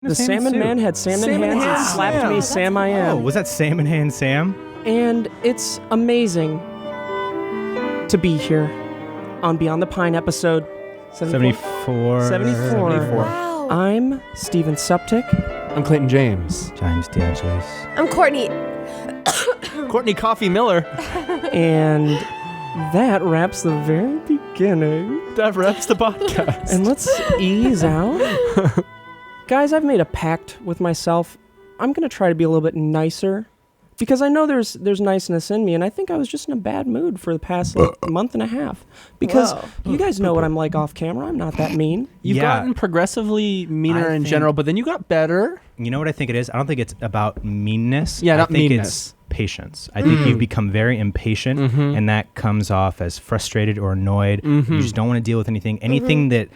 The salmon man had salmon hands and slapped me, Sam I am. Oh, was that Salmon Hand Sam? And it's amazing to be here on Beyond the Pine episode 74. 74. Wow. I'm Steven Suptic. I'm Clayton James. James D'Angelis. I'm Courtney. Courtney Coffee Miller. And that wraps the very beginning. That wraps the podcast. And let's ease out. Guys, I've made a pact with myself. I'm going to try to be a little bit nicer because I know there's niceness in me, and I think I was just in a bad mood for the past month and a half because you guys know what I'm like off camera. I'm not that mean. You've gotten progressively meaner in general, but then you got better. You know what I think it is? I don't think it's about meanness. Yeah, not I think meanness. it's patience. I think you've become very impatient, and that comes off as frustrated or annoyed. You just don't want to deal with anything. Anything that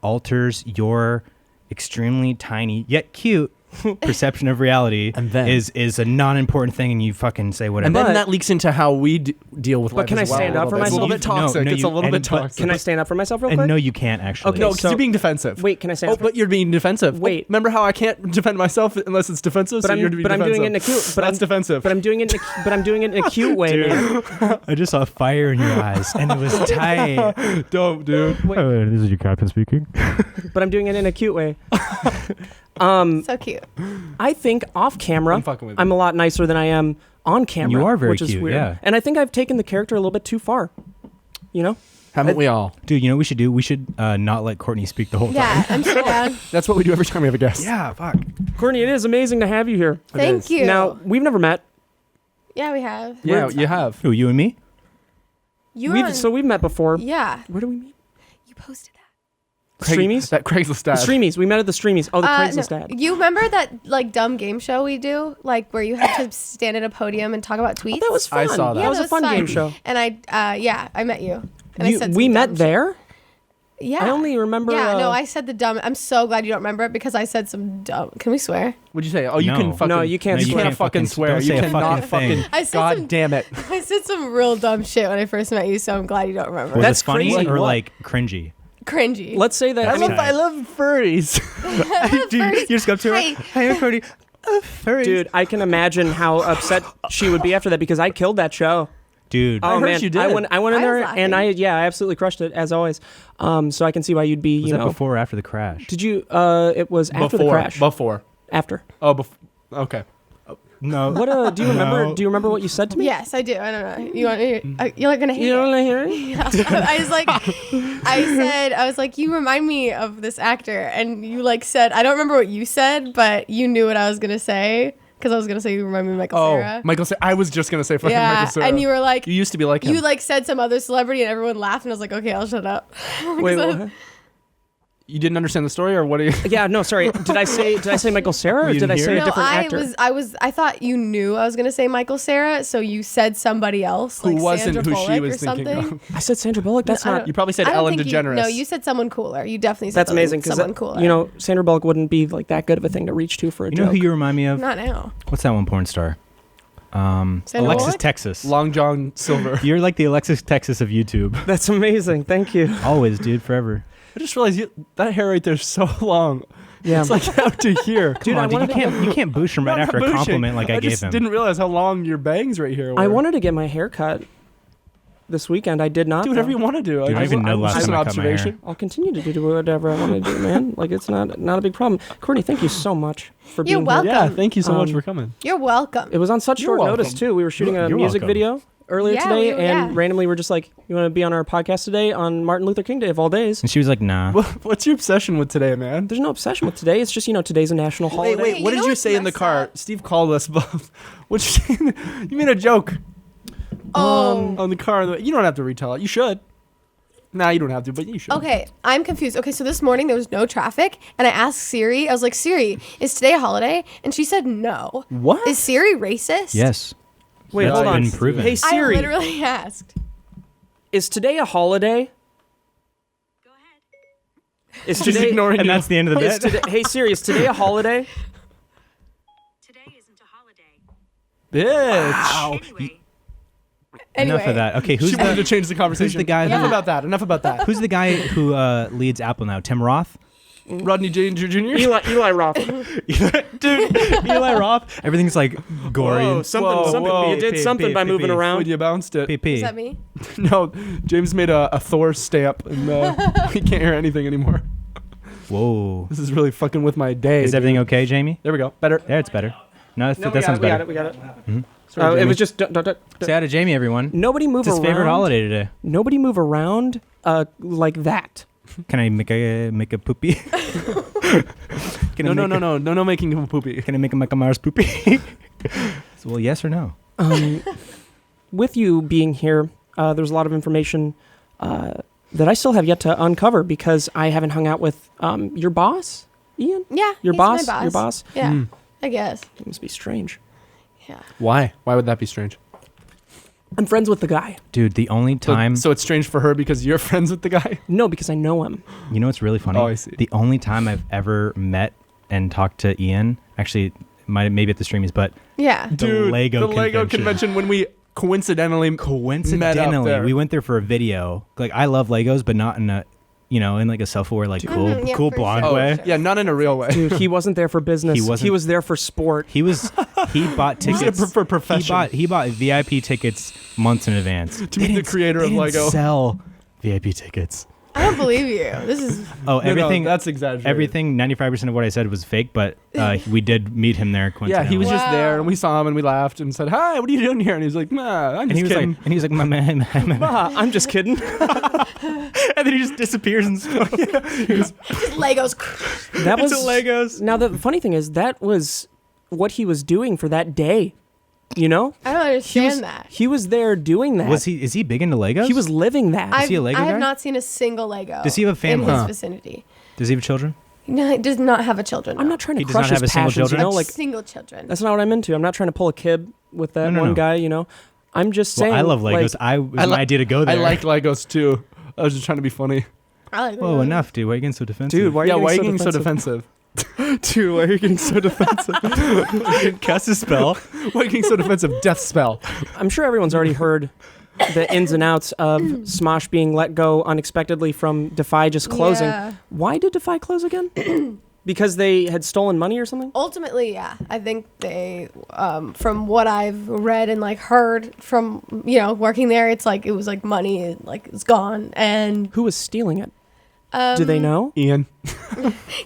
alters your extremely tiny yet cute perception of reality And then- is a non-important thing, and you fucking say whatever. And then that leaks into how we deal with life. can I as well stand up for It's a little myself? bit toxic. No, it's a little bit toxic. Can I stand up for myself real quick? and no, you can't actually. Okay, No, because so- you're being defensive. Wait, can I stand Oh, up? but you're being defensive. Wait. Remember how I can't defend myself unless it's defensive? But so I'm, you're being but I'm defensive. doing it in a cute. But That's I'm defensive. But I'm doing it. But I'm doing it in a cute way, man. I just saw fire in your eyes, and it was tight. Dope, dude. This is your captain speaking. But I'm doing it in a cute way. So cute. I think off camera, I'm fucking with you. I'm a lot nicer than I am on camera. You are very which is cute, weird. yeah. And I think I've taken the character a little bit too far. You know? Haven't we all? Dude, you know what we should do? We should not let Courtney speak the whole Yeah, time. I'm so down. That's what we do every time we have a guest. Yeah, fuck. Courtney, it is amazing to have you here. Thank you. Now, we've never met. Yeah, we have. Yeah, you have. Who, you and me? You were on, So we've met before. yeah, Where do we meet? you posted that. Streamies? That Craigslist The ad. Streamies. We met at the Streamies. Oh, the Craigslist no. ad. You remember that like dumb game show we do, like where you had to stand at a podium and talk about tweets? That was fun. I saw that. Yeah, That was a fun game show. And I met you. And I said We some met dumb shit. there? Yeah. I only remember. Yeah, no, I said the dumb. I'm so glad you don't remember it because I said some dumb. Can we swear? What'd you say? Oh, you No. can fucking. No, you can't You swear. can't fucking swear. Don't You say a cannot fucking thing. I said God some, damn it. I said some real dumb shit when I first met you, so I'm glad you don't remember. Was That's it funny crazy. or What? like cringy? Cringy. Let's say that. I I mean, love furries. You just go up to her. Hey. Hey, Courtney. Furries. dude, I can imagine how upset she would be after that because I killed that show. Dude. Oh heard man, you did. I went in I was there laughing. and I absolutely crushed it as always. So I can see why you'd be. was You that know, before or after the crash? did you? It was after the crash. Before. After. Oh, okay. No. What? Do you remember? No. Do you remember what you said to me? Yes, I do. I don't know. You want to? You're like gonna hate You don't it. want to hear it? I was like, I was like, you remind me of this actor, and you like said, I don't remember what you said, but you knew what I was gonna say because I was gonna say you remind me of Michael Cera. Oh, Michael Cera. I was just going to say fucking Yeah, Michael Cera. and you were like, You used to be like him. you like said some other celebrity, and everyone laughed, and I was like, okay, I'll shut up. Wait. What? You didn't understand the story, or what are you? Yeah. No. Sorry. Did I say Michael Cera or You did I didn't say hear a it? different actor? I thought you knew I was gonna say Michael Cera, so you said somebody else, Who like wasn't Sandra who she Bullock was or thinking something. of. I said Sandra Bullock. That's I not. don't- You probably said I don't Ellen think DeGeneres. No, you said someone cooler. You definitely said That's amazing because someone cooler. you know Sandra Bullock wouldn't be like that good of a thing to reach to for a You joke. know who you remind me of? not now. What's that one porn star? Sandra Alexis Bullock? Texas. Long John Silver. You're like the Alexis Texas of YouTube. That's amazing. Thank you. Always, dude, forever. I just realized that hair right there is so long. Yeah. It's like out to here. Dude, I you wanted to can't boost him right No, I'm after not a boosting. compliment like I gave just him. didn't realize how long your bangs right here were. I wanted to get my hair cut this weekend. I did not. Do whatever though. you want to do. Dude, I don't even know last just time an I cut my hair. observation. I'll continue to do whatever I want to do, man. Like it's not a big problem. Courtney, thank you so much for being You're welcome. Yeah, thank you so much Um, for coming. You're welcome. here. It was on such You're short notice welcome. too. We were shooting a You're music welcome. video earlier Yeah, today, we- and yeah. randomly we're just like, "You want to be on our podcast today on Martin Luther King Day of all days?" And she was like, nah. What's your obsession with today, man? There's no obsession with today. It's just today's a national holiday. Wait, What you did know you what's say in the messed car? up? Steve called us both. What you say? You made a joke on the car. You don't have to retell it. You should. Nah, you don't have to, but you should. Okay, I'm confused. Okay, so this morning there was no traffic, and I asked Siri. I was like, Siri, is today a holiday? And she said no. What? Is Siri racist? Yes. Wait, That's hold on. been proven. Hey Siri, I literally asked. is today a holiday? Go ahead. Is She's today? ignoring And you. that's the end of the Is bit. today, hey Siri, is today a holiday? Today isn't a holiday. Bitch. Anyway, Enough of that. Okay, who's She wanted to the change the conversation. the guy Enough who- about that. Enough about that. who's the guy who leads Apple now? Tim Roth? Rodney Danger Jr. Eli Roth. Dude, Eli Roth. Everything's like gory. Whoa, and- something. whoa. You did something by moving When around. you bounced it. PP. Is that me? No, James made a Thor stamp, and he can't hear anything anymore. Whoa. This is really fucking with my day. Is everything okay, Jamie? There we go. Better. There, it's better. No, No, that sounds better. We got it. Mhm. Sorry, It Jamie. was just Say hi to Jamie, everyone. nobody move It's his around. favorite holiday today. Nobody move around like that. Can I make a poopy? Can I make a- No making him poopy. Can I make a Mars poopy? So, well, yes or no? With you being here, there's a lot of information that I still have yet to uncover because I haven't hung out with your boss, Ian. Yeah. Your he's boss. my Your boss. Yeah. I guess. It must be strange. Yeah. Why? Why would that be strange? I'm friends with the guy. Dude, the only time... So it's strange for her because you're friends with the guy? No, because I know him. You know what's really funny? Oh, I see. The only time I've ever met and talked to Ian, actually, maybe at the streamies, but Yeah. the Lego convention when we coincidentally met up there. we went there for a video. Like, I love Legos, but not in a, in like a self-aware, like cool, Mhm, yeah, cool for blonde sure. way. Sure. Yeah, not in a real way. Dude, he wasn't there for business. He wasn't- He was there for sport. He bought tickets for profession. He bought VIP tickets months in advance. To meet the creator of They Lego. didn't sell VIP tickets. I don't believe you. This is. Oh, No, everything. that's exaggerated. Everything. 95% of what I said was fake, but we did meet him there. Yeah, he was coincidentally. just there, Wow. and we saw him, and we laughed and said, "Hi, what are you doing here?" And he was like, "Nah, I'm And just he was kidding." like, my man, I'm just kidding. and then he just disappears and stuff. Just Legos. That was It's a Legos. Now the funny thing is that was what he was doing for that day. You know, I don't he understand was that. he was there doing that. Is he big into Legos? He was living that. Is he a Lego I guy? have not seen a single Lego. Does he have a family? in his Huh. vicinity? Does he have children? No, he does not have a children. I'm no. not trying to He does crush not his have a single passions. children? You know, like single children. that's not what I'm into. I'm not trying to pull a kid with that No, one no. guy. You know, I'm just saying. Well, I love Legos. like, It was I my li- idea to go I there. like Legos too. I was just trying to be funny. I like Whoa, Legos. enough, dude. Why are you getting so defensive? dude, why are Why are you you getting so defensive? defensive? Dude, why are you getting so defensive? Cast a spell. Why are you getting so defensive? Death spell. I'm sure everyone's already heard the ins and outs of Smosh being let go unexpectedly from Defy just closing. Yeah. Why did Defy close again? Because they had stolen money or something? Ultimately, yeah. I think they, from what I've read and like heard from working there, it was like money like it's gone, and Who was stealing it? Do they know? Ian.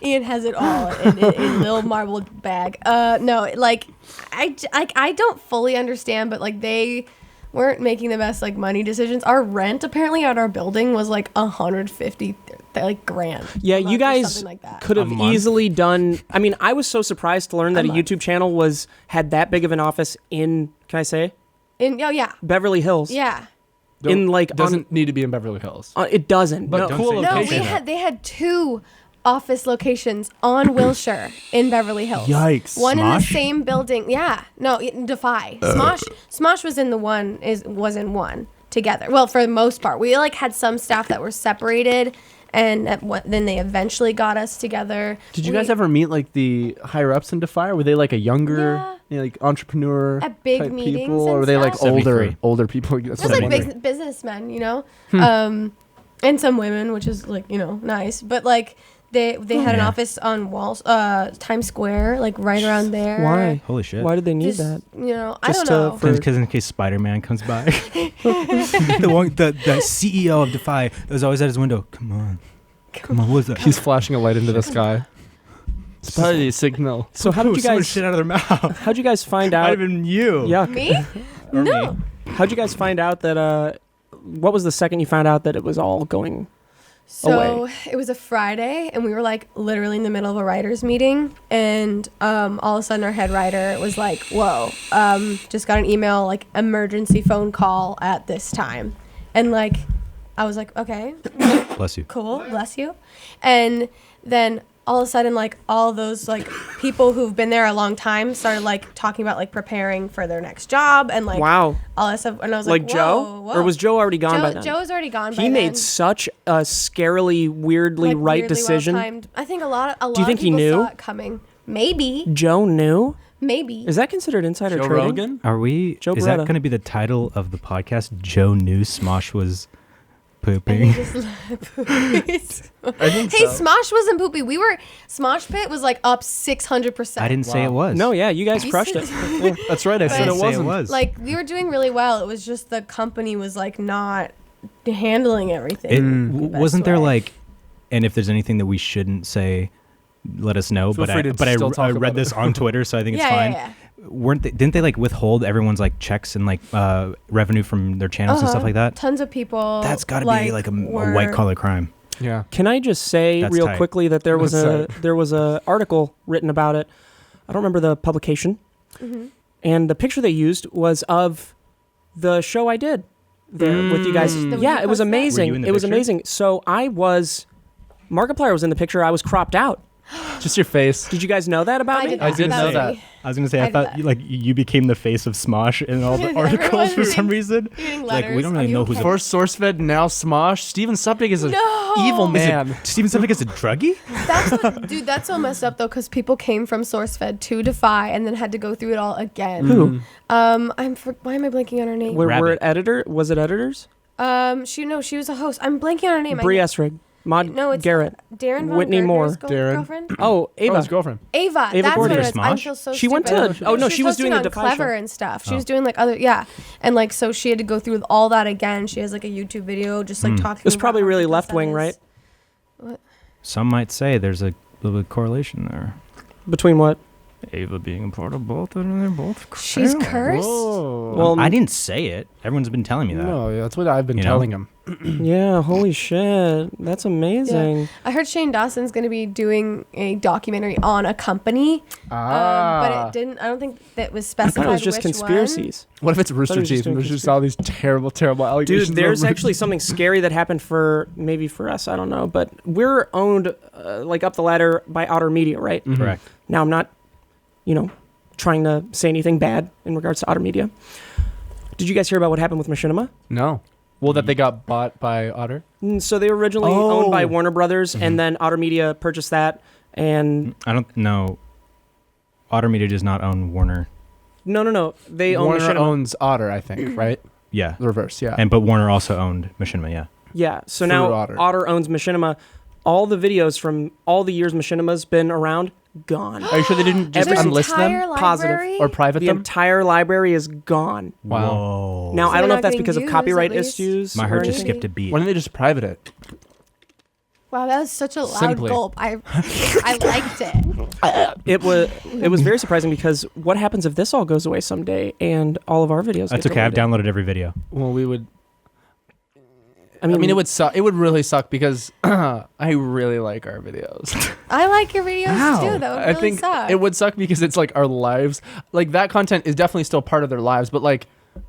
Ian has it all in a little marble bag. No, like I don't fully understand, but like they weren't making the best like money decisions. Our rent apparently at our building was like 150 like grand. Yeah, a you month or guys something like that. could have A month? easily done. I mean, I was so surprised to learn that a month. YouTube channel had that big of an office in. Can I say Yeah, Beverly Hills? yeah. In like doesn't need to be in Beverly Hills. it doesn't. But no. cool say- No, location. they had 2 office locations on Wilshire in Beverly Hills. Yikes. One in the Smosh? same building. Yeah. No, Defy. Smosh was in was in one together. Well, for the most part. We like had some staff that were separated, and then they eventually got us together. Did you guys ever meet like the higher ups in Defy? Were they like a younger, Yeah. like entrepreneur At big type meetings people, or and were they like stuff? older people? That's Just what I'm like wondering. businessmen, and some women, which is like nice. But like they had an Yeah. office on Times Square, like right around there. Why? Holy shit. Why did they need Just, that? I Just don't know. for- Because in case Spider-Man comes by, the CEO of Defy was always at his window. Come on, what's that? He's flashing a light into the sky. Spidey signal. So how did you Someone guys? shit out of their mouth? How'd you guys find Might out? have been you. Yeah. Me? Or No. me. How'd you guys find out that? What was the second you found out that it was all going? So it was a Friday, and we were like literally in the middle of a writers meeting, and all of a sudden our head writer was like, "Whoa, just got an email, like emergency phone call at this time," and like I was like, "Okay, Bless you. cool, bless you," and then all of a sudden like all those like people who've been there a long time started like talking about like preparing for their next job and like Wow. all that stuff, and I was Like like, Joe, whoa, whoa. or was Joe already gone by then? Joe was already gone by He made then. such a scarily, weirdly Like, right weirdly decision. well-timed. I think a lot Do you think of he people knew? saw it coming. Maybe. Joe knew. Maybe. Is that considered insider Joe trading? Rogan? Are we? Joe is that Beretta. going to be the title of the podcast? Joe knew Smosh was pooping. he just poopies. I think Hey, so. Smosh wasn't poopy. Smosh Pit was like up 600%. I didn't say Wow. it was. No, yeah, you guys You crushed said- it. Yeah. That's right. I I said didn't it say wasn't. it was. Like, we were doing really well. It was just the company was like not handling everything. It, the best wasn't there way. like, and if there's anything that we shouldn't say, let us know. Feel But free to I still talk read about this it. on Twitter, so I think it's yeah, fine. yeah. Didn't they like withhold everyone's like checks and like revenue from their channels and stuff like that? Tons of people. That's got to be like a were- white collar crime. Yeah. Can I just say That's real tight. quickly that there was That's a article written about it. I don't remember the publication, and the picture they used was of the show I did there with you guys. Then Yeah, you it was posted that? Were you amazing. in the It was picture? amazing. So Markiplier was in the picture. I was cropped out. Just your face. Did you guys know that about I me? did, I did know was that. me. I was gonna say, I I did thought that. you, like you became the face of Smosh in all the And articles for everyone's some reason. Reading Like we letters. don't Are really you know who's okay? First SourceFed, now Smosh. Steven Suppick is an No! evil Is it man. Steven Suppick is a druggie? Dude, that's so messed up though, because people came from SourceFed to Defy and then had to go through it all again. Who? Why am I blanking on her name? Were Rabbit. it editor? Was it editors? She was a host. I'm blanking on her name. Bree Esrig, Maud No, it's Garrett. Darren Von Whitney Gerger's Moore. Darren. girlfriend. Oh, Ava. Oh, his girlfriend. Ava, Ava that's Gordon. what it is. I Smosh? feel so She went stupid. to- oh, no, she was doing hosting the on Defy Clever show. and stuff. She Oh. was doing like other, yeah, and like so she had to go through with all that again. She has like a YouTube video just like talking. It was about probably how really ridiculous left wing, that right? is. Some might say there's a little bit of correlation there. Between what? Ava being a part of both, and they're both. She's failed. cursed. Whoa. Well, I didn't say it. Everyone's been telling me that. No, yeah, that's what I've been You know? telling him. Yeah, holy shit. That's amazing. I heard Shane Dawson's going to be doing a documentary on a company, but it didn't. I don't think that was I specified. thought it was just which conspiracies. What if it's Rooster Thought he was just Teeth and doing there's just all these terrible, terrible allegations? Dude, there's about actually something scary that happened maybe for us, I don't know, but we're owned like up the ladder by Otter Media, right? Mhm. Correct. Now, I'm not, trying to say anything bad in regards to Otter Media. Did you guys hear about what happened with Machinima? No. Well, that they got bought by Otter? So they were originally owned by Oh. Warner Brothers, and then Otter Media purchased that, and I don't know. Otter Media does not own Warner. no, they own Warner Machinima. owns Otter, I think, right? Yeah. The reverse, yeah. But Warner also owned Machinima. Yeah. Yeah, so Through now Otter. Otter owns Machinima. All the videos from all the years Machinima's been around, gone. Are you sure they didn't just Their unlist entire them Positive. library? or private The them? entire library is gone. Wow. Whoa. Now, So I don't they're know if not that's getting because of views, copyright at least? issues. My or heart just anything. skipped a beat. Why didn't they just private it? Wow, that was such a loud Simply. gulp. I liked it. It was very surprising because what happens if this all goes away someday and all of our videos That's get okay. I've deleted? downloaded every video. Well, we would. I mean, it would suck. It would really suck because I really like our videos. I like your videos too. That would I really think suck. it would suck because it's like our lives. Like that content is definitely still part of their lives, but like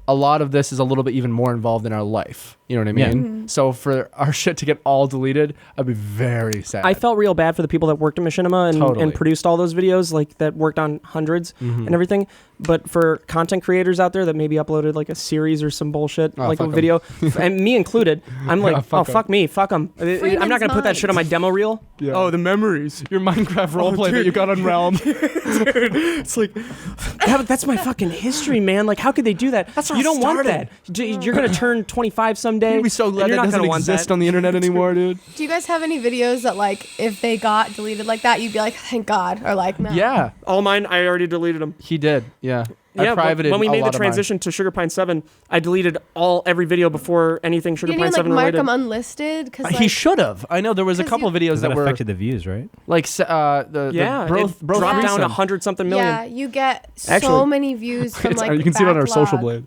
a lot of this is a little bit even more involved in our life. You know what I Yeah. mean? Mm-hmm. So for our shit to get all deleted, I'd be very sad. I felt real bad for the people that worked at Machinima Totally. and produced all those videos, like that worked on hundreds Mhm. and everything. But for content creators out there that maybe uploaded like a series or some bullshit, Oh, like a fuck 'em. video, and me included, I'm like, Yeah, oh, fuck 'em. fuck me, fuck them. I'm not Freeman's going to put that mind. shit on my demo reel. Yeah. Oh, the memories. Your Minecraft roleplay that you got on Realm. It's like, that's my fucking history, man. Like, how could they do that? That's how you it don't want started. that. You're going to turn 25 someday. You'd be so and glad you're that not doesn't gonna want exist that. on the internet anymore, dude. Do you guys have any videos that like if they got deleted like that, you'd be like, thank God, or like no? Yeah, All mine, I already deleted them. he did. Yeah. I Yeah, privated when we a made the lot of mine. transition to Sugar Pine 7, I deleted every video before anything You Sugar didn't Pine even like 7 mark related. them unlisted because He should have. I know there was a 'Cause couple you- videos That that were affected the views, right? like the Yeah, broth it dropped down threesome. 100 something million. Yeah, you get so Actually- many views from like you can see it on our social backlog. blade.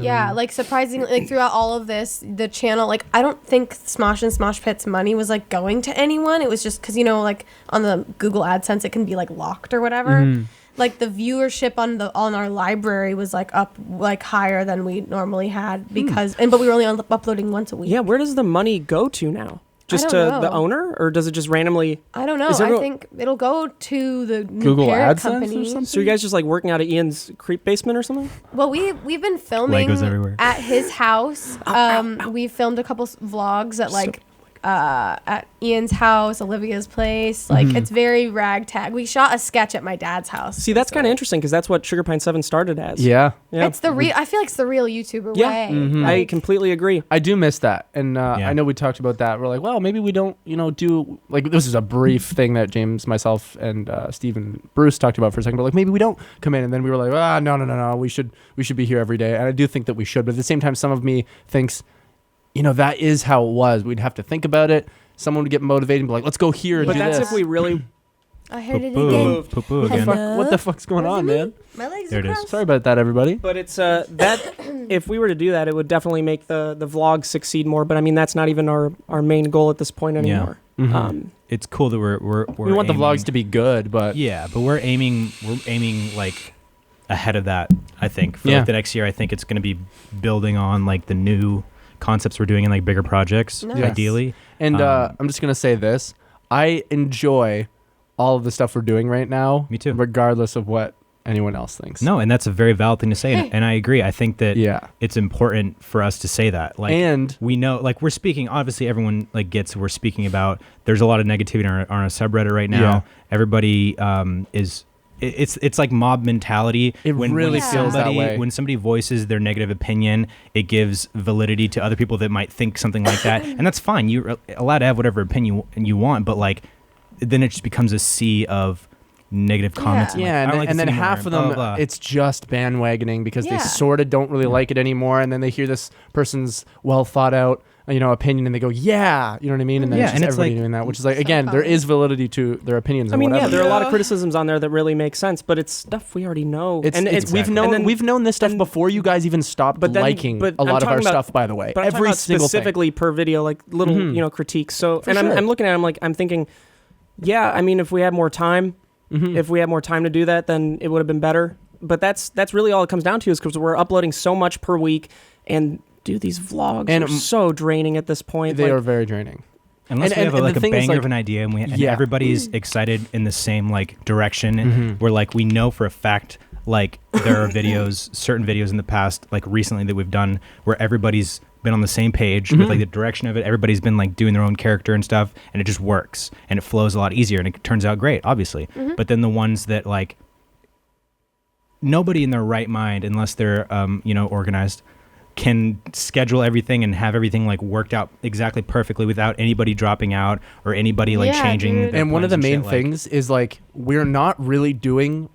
Yeah, like surprisingly, like throughout all of this, the channel, like I don't think Smosh and Smosh Pit's money was like going to anyone. It was just because like on the Google AdSense, it can be like locked or whatever. Mm-hmm. Like the viewership on our library was like up like higher than we normally had because but we were only uploading once a week. Yeah, where does the money go to now? Just to don't the know. owner, or does it just randomly? I don't know. Is I everyone- think it'll go to the new Google parent AdSense or company. something? So you guys just like working out of Ian's creep basement or something? Well, we've been filming Legos everywhere. at his house. We filmed a couple vlogs at like at Ian's house, Olivia's place. Like it's very ragtag. We shot a sketch at my dad's house. See, that's kind of interesting because that's what Sugar Pine 7 started as. Yeah. It's the real. I feel like it's the real YouTuber way. I Like, completely agree. I do miss that, and I know we talked about that. We're like, well, maybe we don't, do like this is a brief thing that James, myself, and Steve and Bruce talked about for a second. But like maybe we don't come in, and then we were like, no, we should be here every day, and I do think that we should. But at the same time, some of me thinks, that is how it was. We'd have to think about it. Someone would get motivated and be like, let's go here and But do that's this. if we really. I heard it Poo-poo. again. Poo-poo again. What the fuck's going on, man? My legs There are it is. crossed. Sorry about that, everybody. But it's that if we were to do that, it would definitely make the vlog succeed more. But I mean, that's not even our main goal at this point anymore. It's cool that we're We want the aiming- vlogs to be good, but Yeah, but we're aiming like ahead of that. I think for Yeah. like the next year, I think it's going to be building on like the new concepts we're doing in like bigger projects, Nice. ideally. And I'm just gonna say this: I enjoy all of the stuff we're doing right now. Me too. Regardless of what anyone else thinks. No, and that's a very valid thing to say, and I agree. I think that Yeah. it's important for us to say that. Like, And we know, like, we're speaking. Obviously, everyone like gets we're speaking about. There's a lot of negativity on our subreddit right now. Yeah. Everybody is. It's like mob mentality. It really feels that way. When somebody voices their negative opinion, it gives validity to other people that might think something like that, and that's fine. You're allowed to have whatever opinion you want, but like, then it just becomes a sea of negative comments. Yeah. like, yeah, I and, don't then, like and this then anymore, half of blah, them, blah, blah. it's just bandwagoning because they Yeah. sort of don't really like it anymore, and then they hear this person's well thought out, opinion, and they go, yeah, you know what I mean? And then Yeah, it's just and it's everybody like- doing that, which is like, So again, there funny. is validity to their opinions. I and mean, yeah, whatever. there are a lot of Yeah. criticisms on there that really make sense, but it's stuff we already know. It's, and it's it's we've Exactly. known and then- we've known this stuff and- before you guys even stopped but then- liking but a I'm lot of our talking about- stuff. By the way, But I'm talking every about single thing. specifically per video, like little critiques. So, For and sure. I'm looking at it, I'm thinking, yeah, I mean, if we had more time, if we had more time to do that, then it would have been better. But that's really all it comes down to, is because we're uploading so much per week, and dude, these vlogs And are so draining at this point. They like, are very draining. Unless we have and like the a thing is, banger like- of an idea and and Yeah. everybody's excited in the same like direction, where like we know for a fact like there are videos, certain videos in the past, like recently that we've done, where everybody's been on the same page with like the direction of it. Everybody's been like doing their own character and stuff, and it just works and it flows a lot easier and it turns out great, obviously. But then the ones that like nobody in their right mind, unless they're organized, can schedule everything and have everything like worked out exactly perfectly without anybody dropping out or anybody like Yeah, changing. dude. their And one of the plans and main shit, like- things is like we're not really doing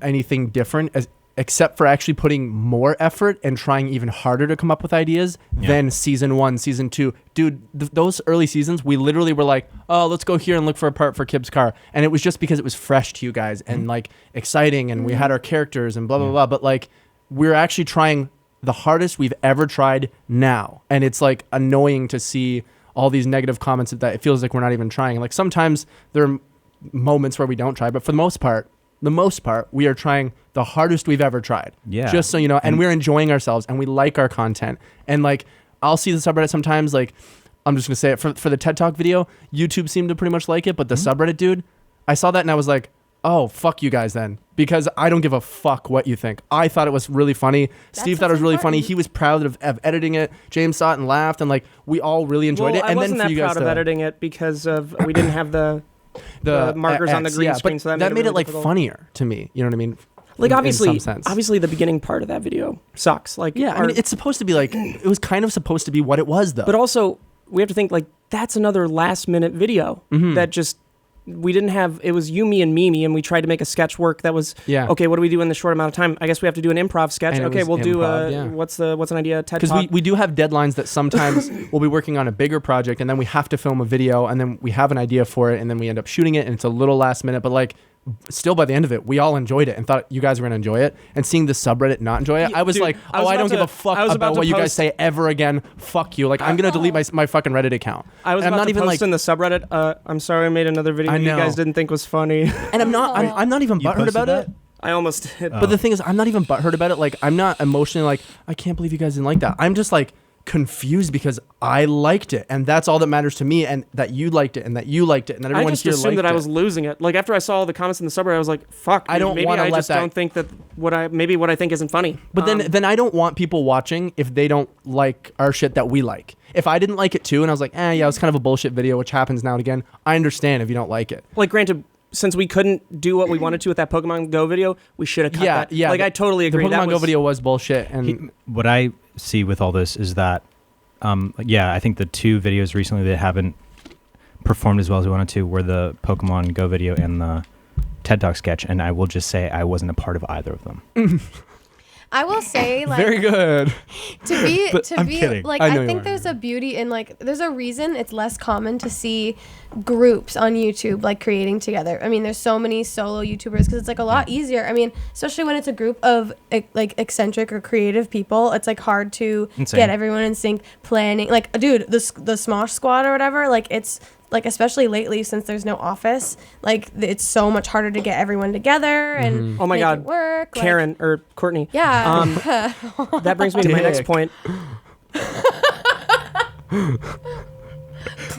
anything different except for actually putting more effort and trying even harder to come up with ideas than season 1, season 2. Dude, those early seasons, we literally were like, oh, let's go here and look for a part for Kib's car. And it was just because it was fresh to you guys and like exciting, and we had our characters and blah, blah, blah. But like we're actually trying the hardest we've ever tried now. And it's like annoying to see all these negative comments that it feels like we're not even trying. Like sometimes there are moments where we don't try, but for the most part, we are trying the hardest we've ever tried. Yeah. Just so you know, and we're enjoying ourselves and we like our content. And like, I'll see the subreddit sometimes, like, I'm just gonna say it for the TED Talk video, YouTube seemed to pretty much like it, but the subreddit dude, I saw that and I was like, oh, fuck you guys then. Because I don't give a fuck what you think. I thought it was really funny. Steve thought it was what's really funny. important. He was proud of editing it. James saw it and laughed, and like, we all really enjoyed it. I And wasn't then for that you guys proud of editing it because of we didn't have the markers on the X, green yeah, screen, but so that made made it it like difficult. funnier to me. You know what I mean? Like In obviously, some sense. obviously the beginning part of that video sucks. Like Yeah, I mean, it's supposed to be like, it was kind of supposed to be what it was, though. but also we have to think like that's another last minute video that just we didn't have. It was you, me, and Mimi, and we tried to make a sketch work that was okay. What do we do in this short amount of time? I guess we have to do an improv sketch. And it Okay, was we'll do improv, yeah. what's an idea? TED Because Talk. we do have deadlines that sometimes we'll be working on a bigger project, and then we have to film a video, and then we have an idea for it, and then we end up shooting it, and it's a little last minute, but like, still by the end of it, we all enjoyed it and thought you guys were going to enjoy it. And seeing the subreddit not enjoy it, I was Dude, like, I was I about don't give to- a fuck I was about about to what you guys post- say ever again. Fuck you. Like, I'm going to delete my fucking Reddit account. I was And about I'm not to even post like, in the subreddit. I'm sorry, I made another video I you know. guys didn't think was funny. and I'm not even You butthurt posted about that? it. I almost did. But the thing is, I'm not even butthurt about it. Like, I'm not emotionally like, I can't believe you guys didn't like that. I'm just like, confused because I liked it, and that's all that matters to me, and that you liked it, and that you liked it, and that everyone I just here assumed liked that I it. was losing it. Like after I saw all the comments in the subreddit, I was like, "Fuck, I don't maybe wanna I let just that- don't think that what I think isn't funny." But then I don't want people watching if they don't like our shit that we like. If I didn't like it too, and I was like, yeah, it was kind of a bullshit video, which happens now and again, I understand if you don't like it. like granted, since we couldn't do what we wanted to with that Pokemon Go video, we should have cut that. Yeah. Like I totally agree. The Pokemon that Go was, video was bullshit, and What I see with all this is that, I think the 2 videos recently that haven't performed as well as we wanted to were the Pokemon Go video and the TED Talk sketch, and I will just say I wasn't a part of either of them. I will say, like, very good. I'm kidding. like, I know I you think are. there's a beauty in, like, there's a reason it's less common to see groups on YouTube, like, creating together. I mean, there's so many solo YouTubers because it's, like, a lot easier. I mean, especially when it's a group of, like, eccentric or creative people, it's, like, hard to Insane. get everyone in sync, planning. Like, dude, the Smosh squad or whatever, like, it's, like, especially lately since there's no office, like, it's so much harder to get everyone together and Oh my make God, it work. like- Karen or Courtney. yeah. That brings me to my next Dick. point.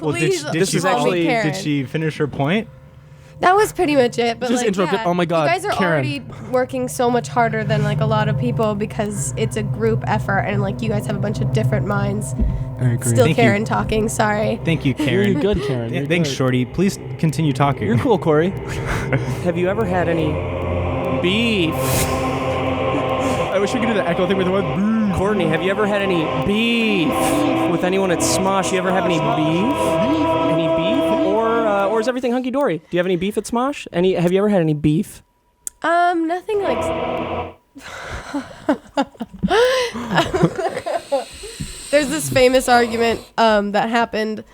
Please this is call me actually- Karen. Did she finish her point? That was pretty much it. But Just like, interrupted. yeah, Oh my God, you guys are Karen. already working so much harder than like a lot of people because it's a group effort and like you guys have a bunch of different minds. I agree. Still Thank you. Karen talking. Sorry. Thank you, Karen. You're good, Karen. Yeah, You're thanks, good. Shorty. Please continue talking. You're cool, Corey. Have you ever had any beef? I wish we could do the echo thing with the word. Courtney, have you ever had any beef with anyone at Smosh? You ever have any beef? Any beef? Or is everything hunky dory? Do you have any beef at Smosh? Have you ever had any beef? Nothing like. There's this famous argument that happened.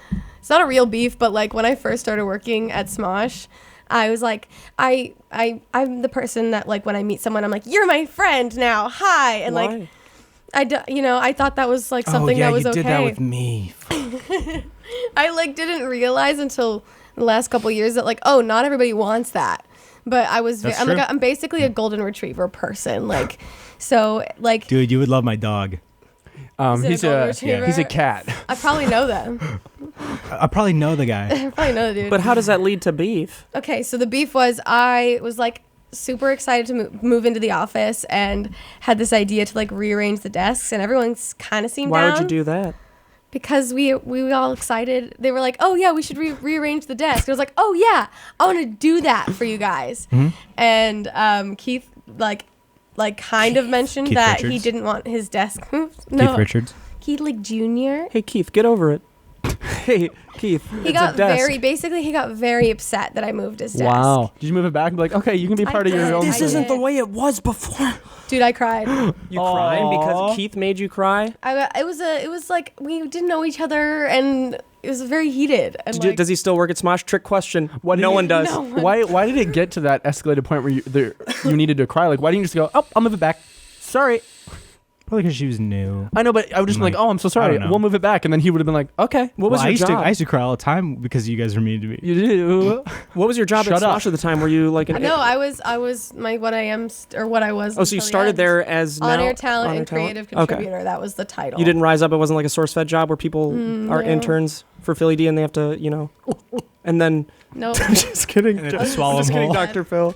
It's not a real beef, but like when I first started working at Smosh, I was like, I'm the person that like when I meet someone, I'm like, you're my friend now, hi, and like, Why? I thought that was like something that was you okay. did that with me. I like didn't realize until the last couple years that like, oh, not everybody wants that. But I was, That's I'm true. like, I'm basically a golden retriever person, like, so like, Dude, you would love my dog. Is it He's a golden a retriever? he's a cat. I probably know them. I probably know the guy. I probably know the dude. But how does that lead to beef? Okay, so the beef was I was like super excited to move into the office and had this idea to like rearrange the desks, and everyone's kind of seemed Why down. would you do that? Because we were all excited. They were like, "Oh yeah, we should rearrange the desk." I was like, "Oh yeah, I want to do that for you guys." Mm-hmm. And Keith like kind of mentioned Keith that he Richards? didn't want his desk moved. Keith Richards. Keith like Jr. Hey Keith, get over it. Hey Keith, He it's got a desk. he got very upset that I moved his desk. Wow. Did you move it back and be like, okay, you can be I part of your did. own? This isn't the way it was before. Dude, I cried. You crying because Keith made you cry? It was like we didn't know each other and it was very heated. And like, Does he still work at Smosh? Trick question. What No did one you- does. No. Why did it get to that escalated point where you needed to cry? Like, why didn't you just go, oh, I'll move it back. Sorry. Probably because she was new. I know, but I would just be like, oh, I'm so I sorry. don't know. We'll move it back. And then he would have been like, okay. What was I your used job? I used to cry all the time because you guys were mean to me. You do. What was your job Shut at up. Smosh at the time? Were you like an? No, I was my what I am or what I was. Oh, so you until the started end. there as on now- air talent on-air and creative Okay. contributor. That was the title. You didn't rise up. It wasn't like a source fed job where people are no. interns for Philly D and they have to, and then. No, Just kidding. And they have to swallow Just them kidding, whole. Dr. Phil.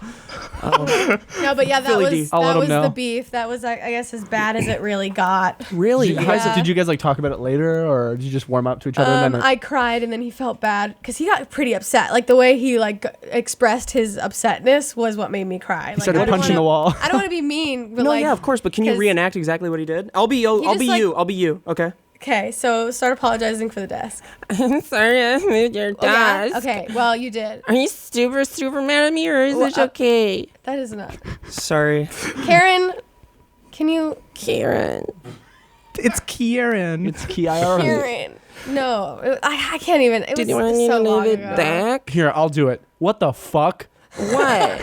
no, but yeah, that Philly D. was I'll let that him was know. the beef. That was I guess as bad as it really got. Really? Yeah. Did you guys like talk about it later, or did you just warm up to each other? And then I cried and then he felt bad because he got pretty upset. Like the way he like expressed his upsetness was what made me cry. Like, started I don't punching wanna- the wall. I don't want to be mean, but No, like yeah, of course. But can you 'cause- reenact exactly what he did? I'll be you. I'll just, be like- you. I'll be you. Okay. Okay, so start apologizing for the desk. I'm sorry I moved your Oh, yeah? Okay, well you did. Are you super mad at me, or is Well, it okay? That is not. Sorry, Karen, can you? Karen. It's Kieran. it's Kiara. Karen. No, I can't even. It Did was you want me so to long leave it ago. back? Here, I'll do it. What the fuck? What?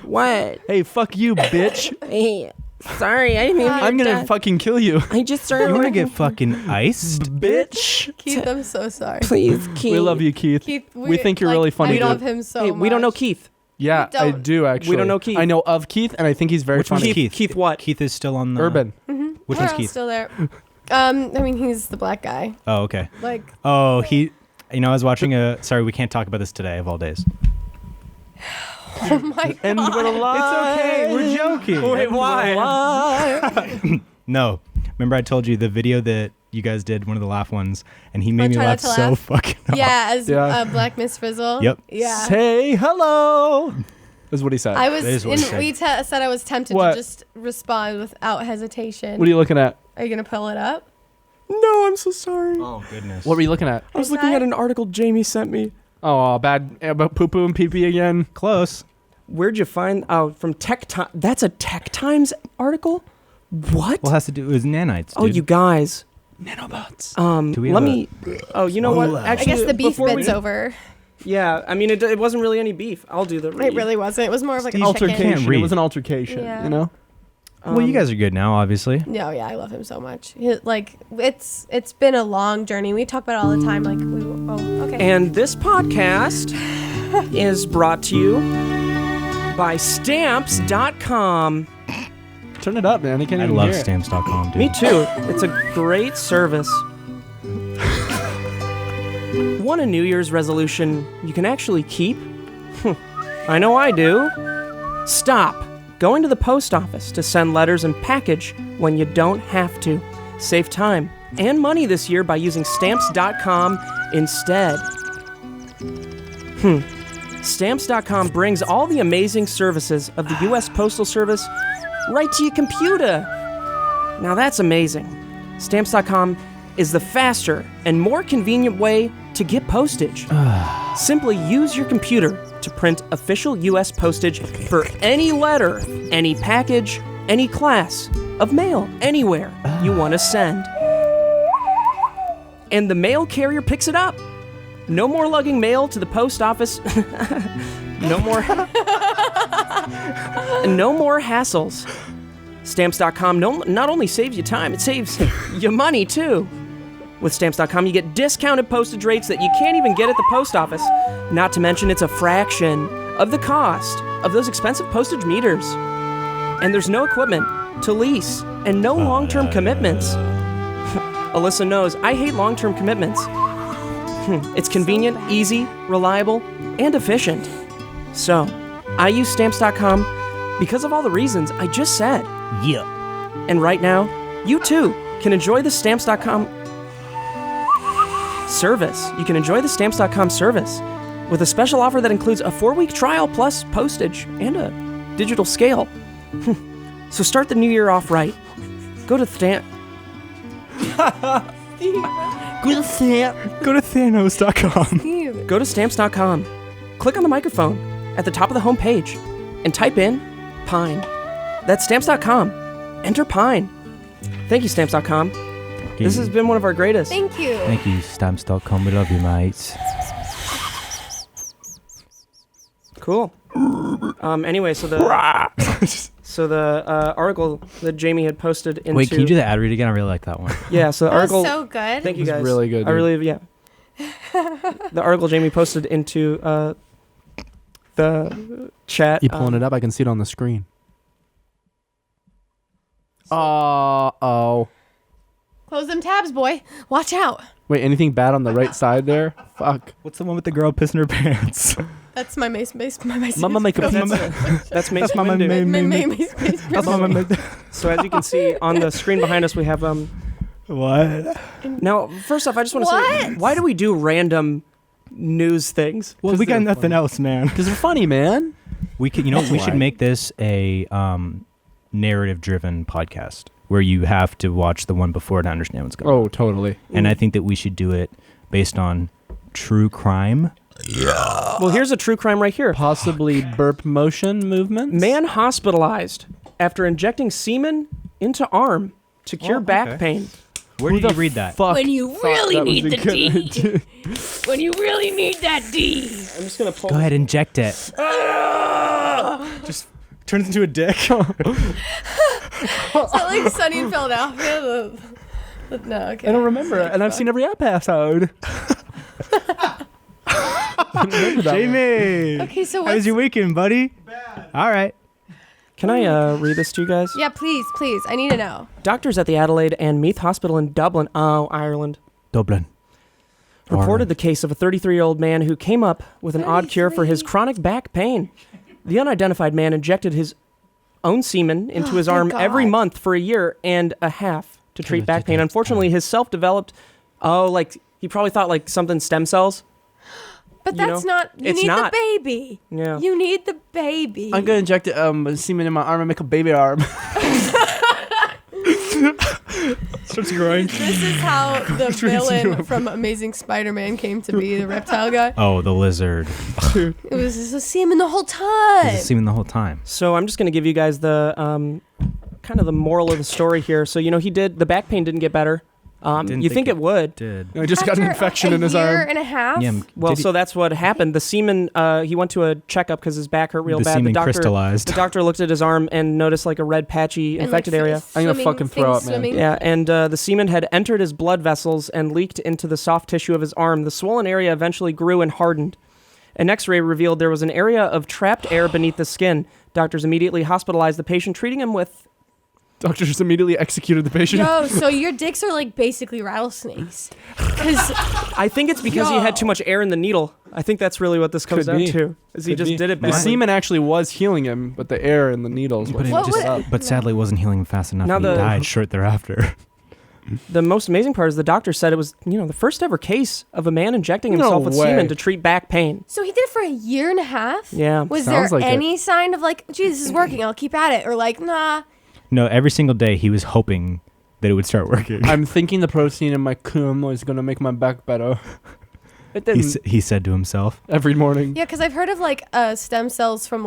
What? Hey, fuck you, bitch. Hey, sorry, I didn't mean. I'm gonna fucking kill you, I just started. You want to working- get fucking iced? bitch. Keith, I'm so sorry. Please, Keith. We love you, Keith. Keith, We think you're really funny, I dude. love him so Hey, much. we don't know Keith. Yeah, We I don't. do actually. don't know Keith. I know of Keith, and I think he's very Which one's funny. Keith? Keith what? Keith is still on the Urban. Which We're one's all Keith? still there. I mean, he's the black guy. Oh, okay. Like, Oh, I was watching sorry, we can't talk about this today of all days. oh my god. And with a lie. It's okay. We're joking. Wait, why? No. Remember I told you the video that you guys did, one of the laugh ones, and he made me Try not laugh to so laugh? fucking hard. Yeah, as Yeah. Black Miss Frizzle. Yep. Yeah. Say hello. That's what he said. I That is what was. he said. We said I was tempted What? to just respond without hesitation. What are you looking at? Are you gonna pull it up? No, I'm so sorry. Oh, goodness. What were you looking at? I was Is looking that- at an article Jamie sent me. Oh, bad about poo poo and pee pee again. Close. Where'd you find? Oh, from Tech Time. That's a Tech Times article. What? Well, it has to do with nanites, dude. Oh, you guys. Nanobots. Do we Let have me. Oh, you know what? I Actually, guess the beef before we- bit's over. Yeah, I mean, it wasn't really any beef. I'll do the. It read. really wasn't. It was more of like a Steve, chicken. Can't Altercation. It read. was an altercation. Yeah. You know. Well, you guys are good now, obviously. No, yeah, I love him so much. It's been a long journey. We talk about it all the time. Like okay. And this podcast is brought to you by Stamps.com. Turn it up, man. I can't I even love hear it. stamps.com, dude. Me too. It's a great service. Want a New Year's resolution you can actually keep? I know I do. Stop going to the post office to send letters and package when you don't have to. Save time and money this year by using Stamps.com instead. Stamps.com brings all the amazing services of the U.S. Postal Service right to your computer. Now that's amazing. Stamps.com is the faster and more convenient way to get postage. Simply use your computer to print official U.S. postage for any letter, any package, any class of mail, anywhere you want to send. And the mail carrier picks it up. No more lugging mail to the post office. No more hassles. Stamps.com not only saves you time, it saves you money too. With Stamps.com, you get discounted postage rates that you can't even get at the post office. Not to mention, it's a fraction of the cost of those expensive postage meters. And there's no equipment to lease and no long-term commitments. Alyssa knows I hate long-term commitments. It's convenient, easy, reliable, and efficient. So, I use Stamps.com because of all the reasons I just said. Yeah. And right now, you too can enjoy the Stamps.com service. You can enjoy the Stamps.com service with a special offer that includes a 4-week trial plus postage and a digital scale. So start the new year off right. Go to Go to Thanos.com. Go to Stamps.com. Click on the microphone at the top of the home page and type in Pine. That's Stamps.com. Enter Pine. Thank you, Stamps.com. This has been one of our greatest. Thank you. Thank you, Stamps.com. We love you, mates. Cool. Anyway, so the article that Jamie had posted into. Wait, can you do the ad read again? I really like that one. Yeah, so the That was article. so good. Thank you It was guys. really good, I dude. really, yeah. The article Jamie posted into the chat. You pulling it up? I can see it on the screen. Oh. Close them tabs, boy. Watch out. Wait, anything bad on the right side there? Fuck. What's the one with the girl pissing her pants? That's my mace. Mama make a That's Mace my Windu. main- That's my So as you can see on the screen behind us, we have What? Now, first off, I just want to say, why do we do random news things? Well, we got nothing else, man. Because they're funny, man. We could, we should why. make this a narrative-driven podcast where you have to watch the one before to understand what's going on. Oh, totally. And I think that we should do it based on true crime. Well, here's a true crime right here. Possibly burp motion movements. Man hospitalized after injecting semen into arm to cure back pain. Where did you read that? Fuck. When you really need the D. D. When you really need that D. I'm just gonna pull. Go ahead, inject it. Just turns into a dick. Is that like Sunny in Philadelphia? No, okay. I don't remember it, and I've seen every episode. Jamie, Okay, so how's what's your weekend, buddy? Bad. All right. Can I read this to you guys? Yeah, please. I need to know. Doctors at the Adelaide and Meath Hospital in Dublin, Ireland, Dublin. reported the case of a 33-year-old man who came up with an odd cure for his chronic back pain. The unidentified man injected his own semen into his arm every month for a year and a half to treat back pain. Unfortunately, his self-developed, he probably thought like something stem cells. But that's not. You it's need not. the baby. Yeah. You need the baby. I'm gonna inject semen in my arm and make a baby arm. Starts growing. This is how the villain from Amazing Spider-Man came to be, the reptile guy. Oh, the lizard. It was just a semen the whole time. It was semen the whole time. So I'm just going to give you guys the kind of the moral of the story here. So, the back pain didn't get better. You think it would. Did. I just got an infection in his arm. A year and a half? Yeah, Well, so that's what happened. The semen, he went to a checkup because his back hurt real the bad. semen crystallized. The doctor looked at his arm and noticed like a red patchy And, infected like, area. I'm gonna fucking throw up, man. swimming. Yeah, and the semen had entered his blood vessels and leaked into the soft tissue of his arm. The swollen area eventually grew and hardened. An x-ray revealed there was an area of trapped air beneath the skin. Doctors immediately hospitalized the patient, treating him with... Doctors immediately executed the patient. Yo, so your dicks are like basically rattlesnakes. Because I think it's because he had too much air in the needle. I think that's really what this comes Could down be. to. Is he Could just be. did it The badly. semen actually was healing him, but the air and the needles But, was What just would- up. but sadly wasn't healing fast enough. Now And he the- died short thereafter. The most amazing part is the doctor said it was, the first ever case of a man injecting No himself with way. semen to treat back pain. so he did it for a year and a half? Yeah. Was there Sounds like it. any sign of like, gee, this is working, I'll keep at it? Or like, nah. No, every single day he was hoping that it would start working. I'm thinking the protein in my cum was gonna make my back better. It didn't. He said to himself. Every morning. Yeah, because I've heard of like stem cells from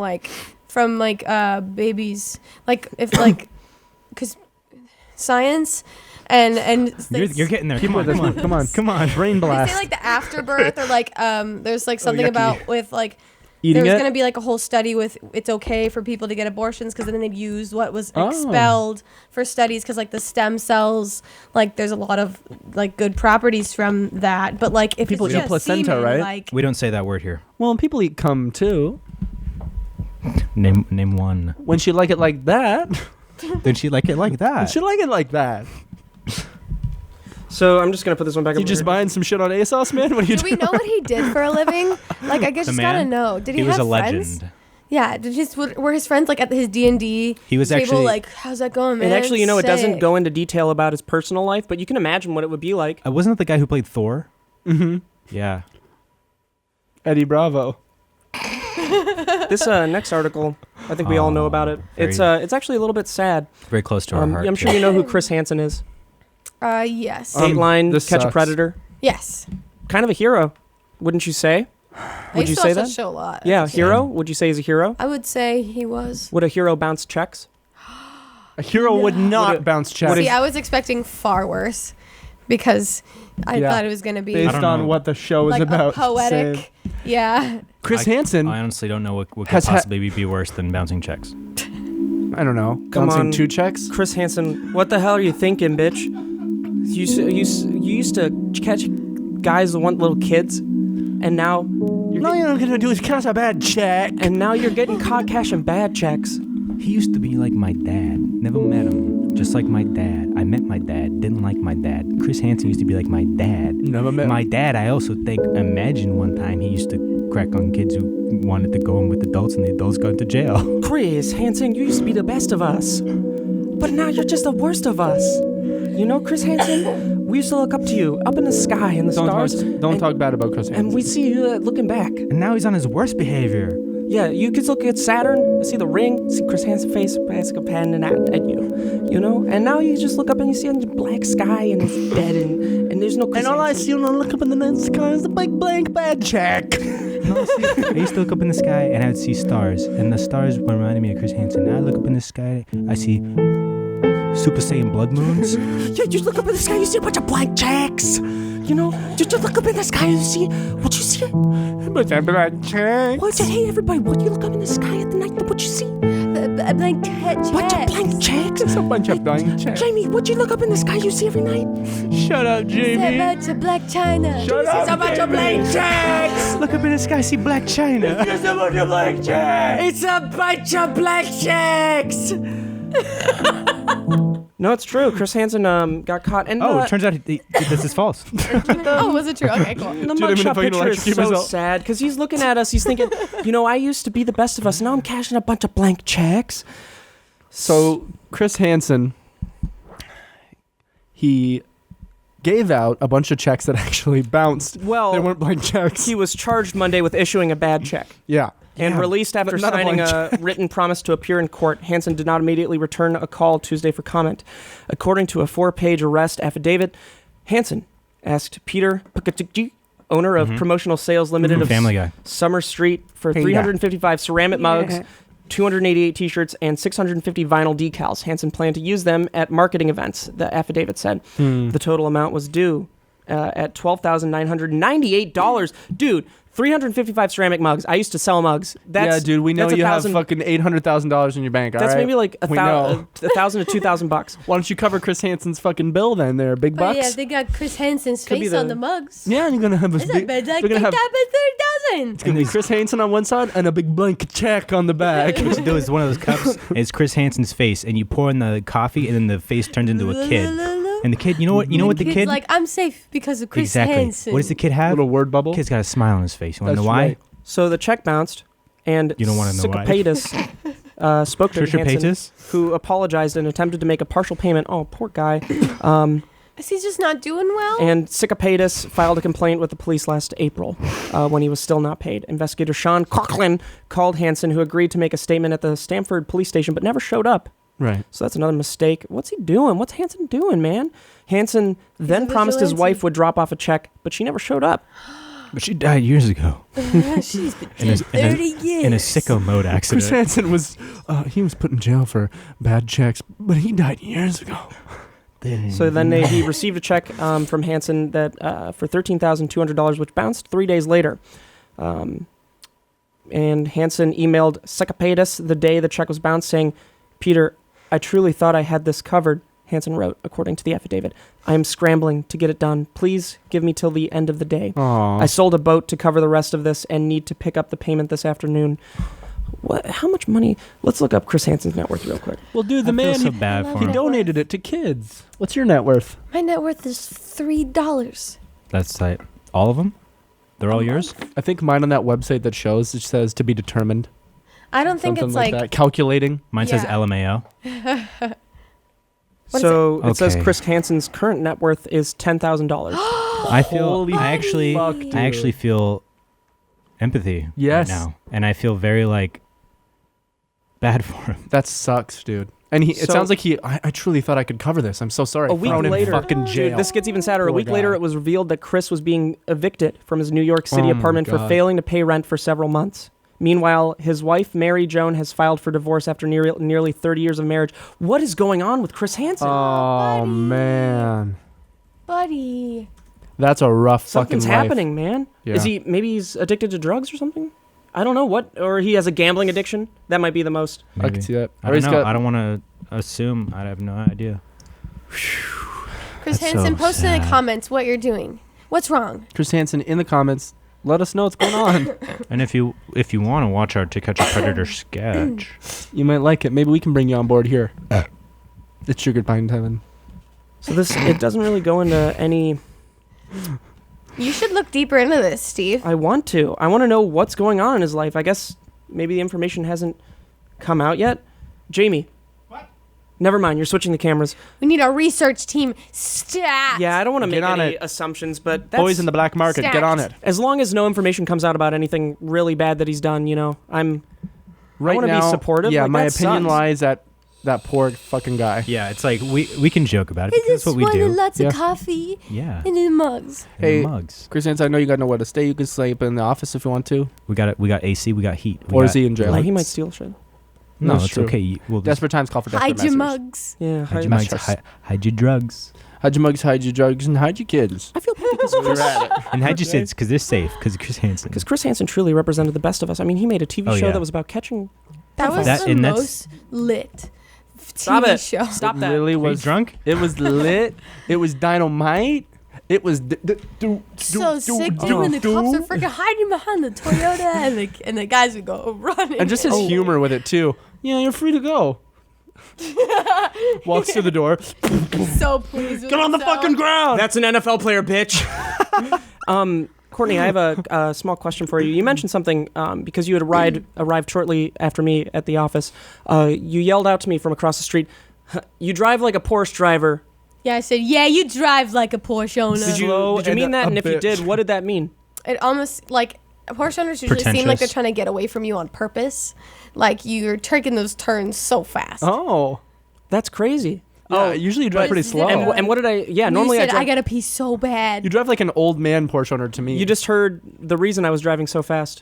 babies. Like, if like, because science and You're getting there. People Come on, come on. come on. Brain they blast. say like the afterbirth or like there's like something yucky. about with like Eating there's it? going to be like a whole study with it's okay for people to get abortions because then they'd use what was Oh. expelled for studies because like the stem cells, like there's a lot of like good properties from that. But like if People it's eat just placenta, semen, right? Like We don't say that word here. Well, people eat cum too. Name one. When she like it like that. Did she like it like When that? she like it like that. So I'm just going to put this one back You up just here. buying some shit on ASOS, man? What are you do we doing? know what he did for a living? Like I guess The just gotta man? know. Did he, He was have a friends? legend. Yeah. were his friends like at his D&D He was table actually- like how's that going, man? And actually, it doesn't Sick. go into detail about his personal life, but you can imagine what it would be like. Wasn't it the guy who played Thor? Mm-hmm. Yeah. Eddie Bravo. This next article, I think we all know about it. very- It's actually a little bit sad. Very close to our heart. I'm sure you know who Chris Hansen is. Yes. Dateline, this Catch a sucks. Predator. Yes. Kind of a hero, wouldn't you say? I Would you used to say watch that? show a lot. Yeah, hero. Would you say he's a hero? I would say he was. Would a hero bounce checks? A hero would not What bounce checks. See, I was expecting far worse because I Yeah. thought it was going to be Based don't on know. what the show is like about. a poetic. Yeah. Chris I Hansen. I honestly don't know what could Has ha- possibly be worse than bouncing checks. I don't know. Come Bouncing on. 2 checks? Chris Hansen, what the hell are you thinking, bitch? You used to catch guys that want little kids, and now you're No, you're not gonna do is catch a bad check. and now you're getting caught cashing bad checks. He used to be like my dad. Never met him. Just like my dad. I met my dad. Didn't like my dad. Chris Hansen used to be like my dad. Never met My dad, I also imagine one time he used to crack on kids who wanted to go in with adults and the adults got into jail. Chris Hansen, you used to be the best of us, but now you're just the worst of us. You know, Chris Hansen, we used to look up to you, up in the sky and the stars. Don't talk bad about Chris Hansen. And we see you looking back. And now he's on his worst behavior. Yeah, you kids look at Saturn, see the ring, see Chris Hansen's face panning out at you, you know? And now you just look up and you see a black sky and it's dead and there's no Chris And all I Hansen. see when I look up in the night sky is the big blank bad check. No, see, I used to look up in the sky and I would see stars. And the stars were reminding me of Chris Hansen. Now I look up in the sky, I see Super Saiyan blood moons. Yeah, you look up in the sky, you see a bunch of blank checks. You know, just look up in the sky and see. What you see? But a blank check. What? Hey, everybody, what you look up in the sky at the night? What you see? A blank check. Bunch of blank checks. It's a bunch of blank checks. Jamie, what you look up in the sky you see every night? Shut up, Jamie. It's a bunch of black china. Shut up, It's a bunch of blank checks. Look up in the sky, see Black China. It's a bunch of blank checks. It's a bunch of blank checks. No, it's true. Chris Hansen got caught. And Oh, it turns out this is false. Oh, was it true? Okay, cool. the Dude, I'm mugshot gonna fucking picture is electrocute so myself. sad because he's looking at us. He's thinking, you know, I used to be the best of us. Now I'm cashing a bunch of blank checks. So Chris Hansen, he gave out a bunch of checks that actually bounced. Well, They weren't blank checks. he was charged Monday with issuing a bad check. Yeah. And released after but not a signing blank a written promise to appear in court. Hansen did not immediately return a call Tuesday for comment. According to a 4-page arrest affidavit, Hansen asked Peter Pukacicci, owner of Promotional Sales Limited of Family Guy. Summer Street, for 355 ceramic mugs, 288 t-shirts, and 650 vinyl decals. Hansen planned to use them at marketing events, the affidavit said. The total amount was due at $12,998. Dude, 355 ceramic mugs. I used to sell mugs. Yeah, dude, we know that's you have 1,000 fucking $800,000 in your bank, all That's right? maybe like We know. $1,000 to $2,000. Why don't you cover Chris Hansen's fucking bill then there, big But bucks? yeah, they got Chris Hansen's Could be face the- on the mugs. Yeah, you're going to have a It's big... a bit like We're gonna have- 30,000. It's going to be Chris Hansen on one side and a big blank check on the back. What you do is one of those cups. It's Chris Hansen's face, and you pour in the coffee, and then the face turns into a kid. And the kid, you know what? You know what the kid's kid? like, I'm safe because of Chris Exactly. Hansen. What does the kid have? Little word bubble. Kid's got a smile on his face. You want to That's know why? right. So the check bounced, and You don't wanna know why. Sycopatis spoke to Trisha Hansen, Paytas? who apologized and attempted to make a partial payment. Oh, poor guy. Is he just not doing well? And Sycopatis filed a complaint with the police last April when he was still not paid. Investigator Sean Coughlin called Hansen, who agreed to make a statement at the Stamford police station but never showed up. Right. So that's another mistake. What's he doing? What's Hansen doing, man? Hansen then a promised his vigilante. wife would drop off a check, but she never showed up. But she died years ago She's been in a, dead 30 years. in a sicko mode Chris accident. Hansen was... he was put in jail for bad checks, but he died years ago. So then he received a check from Hansen that for $13,200, which bounced 3 days later. And Hansen emailed Sycopatis the day the check was bounced, saying, "Peter, I truly thought I had this covered," Hansen wrote, according to the affidavit. "I am scrambling to get it done. Please give me till the end of the day. Aww. I sold a boat to cover the rest of this and need to pick up the payment this afternoon." What? How much money? Let's look up Chris Hansen's net worth real quick. Well, dude, the I man, feel so he, bad I for he him. don't- donated it to kids. What's your net worth? My net worth is $3. That's like all of them. They're all yours. I think mine on that website that shows, it says to be determined. I don't think Something it's like, that. Calculating. Mine says Yeah. LMAO. What is So it says Okay. Chris Hansen's current net worth is $10,000. I feel. Holy I actually. fuck, dude. I actually feel empathy. Yes. Right now, and I feel very like bad for him. That sucks, dude. And it So- sounds like I truly thought I could cover this. I'm so sorry. A week Thrown in later, fucking jail. Dude, this gets even sadder. A Poor week later, guy. it was revealed that Chris was being evicted from his New York City Oh my apartment for God. failing to pay rent for several months. Meanwhile, his wife, Mary Joan, has filed for divorce after nearly 30 years of marriage. What is going on with Chris Hansen? Oh, buddy. man. Buddy. That's a rough Something's fucking life. happening, man. Yeah. Is he? Maybe he's addicted to drugs or something? I don't know what. Or he has a gambling addiction. That might be the most. I can see that. I Or don't he's know. got- I don't want to assume. I have no idea. Chris That's Hansen, so post in the sad. comments what you're doing. What's wrong? Chris Hansen in the comments. Let us know what's going on. And if you want to watch our To Catch a Predator sketch, You might like it. Maybe we can bring you on board here. It's Sugar Pine Heaven. So this, it doesn't really go into any. You should look deeper into this, Steve. I want to. I want to know what's going on in his life. I guess maybe the information hasn't come out yet. Jamie. What? Never mind. You're switching the cameras. We need our research team stat. Yeah, I don't want to Get make on any it. assumptions, but that's, Boys in the black market, get on it. as long as no information comes out about anything really bad that he's done, you know, I'm. Right wanna be now, supportive, Yeah, like, my that opinion sucks. lies at that poor fucking guy. yeah, it's like we can joke about it He because that's just what we wanted do. lots Yeah. of coffee Yeah, in his mugs. and Hey, mugs. Chris Hansen, I know you got nowhere to stay. You can sleep in the office if you want to. We got it. We got AC. We got heat. Or is he in jail? Like, he might steal shit. No, That's it's true. okay. We'll just Desperate times call for desperate Hide your measures. mugs. Yeah. hide your mugs, hide your drugs, Hide your mugs, hide your drugs, and hide your kids. I feel bad because We're at it. and hide your kids because they're safe. Because Chris Hansen. Because Chris Hansen truly represented the best of us. I mean, he made a TV Oh, show yeah. that was about catching. That was That- the and that's- most lit Stop TV it. show. Stop It that. really Are you was drunk? It was lit. It was dynamite. It was So sick, dude. When the cops are freaking hiding behind the Toyota, and the guys would go running. and just his humor with it too. Yeah, you're free to go. Walks to the door. so pleased. Get on the fucking ground. That's an NFL player, bitch. Courtney, I have a small question for you. You mentioned something because you had arrived shortly after me at the office. You yelled out to me from across the street, "You drive like a Porsche driver." Yeah, I said, yeah, you drive like a Porsche owner. Did you and mean that? a And if you bitch. did, what did that mean? It almost like Porsche owners usually seem like Pretentious. they're trying to get away from you on purpose. Like you're taking those turns so fast. Oh. That's crazy. Yeah, usually you drive pretty slow. And what did I? Yeah, And normally you said, I drive. I gotta pee so bad. You drive like an old man Porsche owner to me. You just heard the reason I was driving so fast.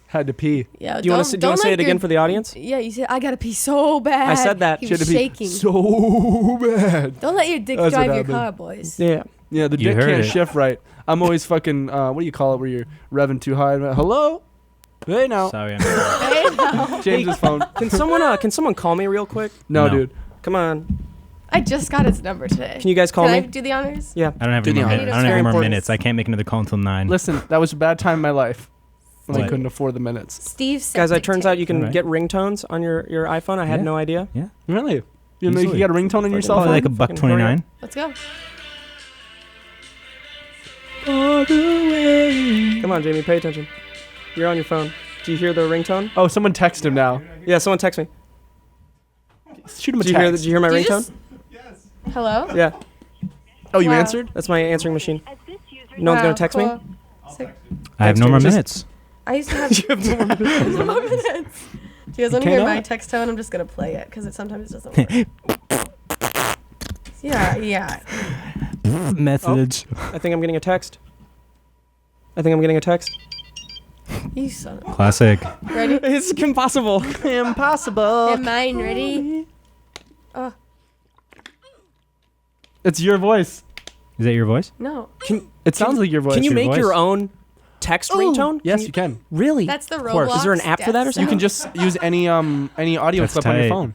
had to pee. Yeah, Do you want to say it again for the audience? Yeah, you said I gotta pee so bad. I said that. He She had was to pee shaking. so bad. Don't let your dick That's what drive your happened. car, boys. Yeah. Yeah, the You dick heard can't it. shift right. I'm always fucking. What do you call it? Where you're revving too high? Hello. Hey now. Sorry, I'm Hey, no. James's phone. Can someone call me real quick? No, No. dude. Come on. I just got his number today. Can you guys call Can I me? do the honors? Yeah. I don't have Do any the more honors. minutes. I don't have Very any more important. minutes. I can't make another call until 9. Listen, that was a bad time in my life when I What? couldn't afford the minutes. Steve sent Guys, it turns out you can Alright. get ringtones on your iPhone. I had Yeah. no idea. Really? You know you Easily. got a ringtone on your cell Probably phone? like a Fucking hurry $1.29. Let's go. Come on, Jamie, pay attention. You're on your phone. Do you hear the ringtone? Oh, someone text him now. Yeah, someone text me. Shoot him a Did you text. hear my Did you ringtone? just- Hello? Yeah, Oh, you Wow. answered? that's my answering machine. No one's Wow, gonna text me. cool. Sick. I have no more Just- minutes. I used to have no more minutes. Do you guys want to hear my text tone? I'm just gonna play it because sometimes it doesn't work. yeah. Message. I think I'm getting a text. You son of Classic. Ready? It's impossible. Impossible. Am mine ready? It's your voice. Is that your voice? No. It sounds like your voice. Can you your make voice? your own text ringtone? Yes, you can. Really? That's the course. Roblox. Is there an app for that or death something? You can zone. just use any audio That's clip on your tight. phone.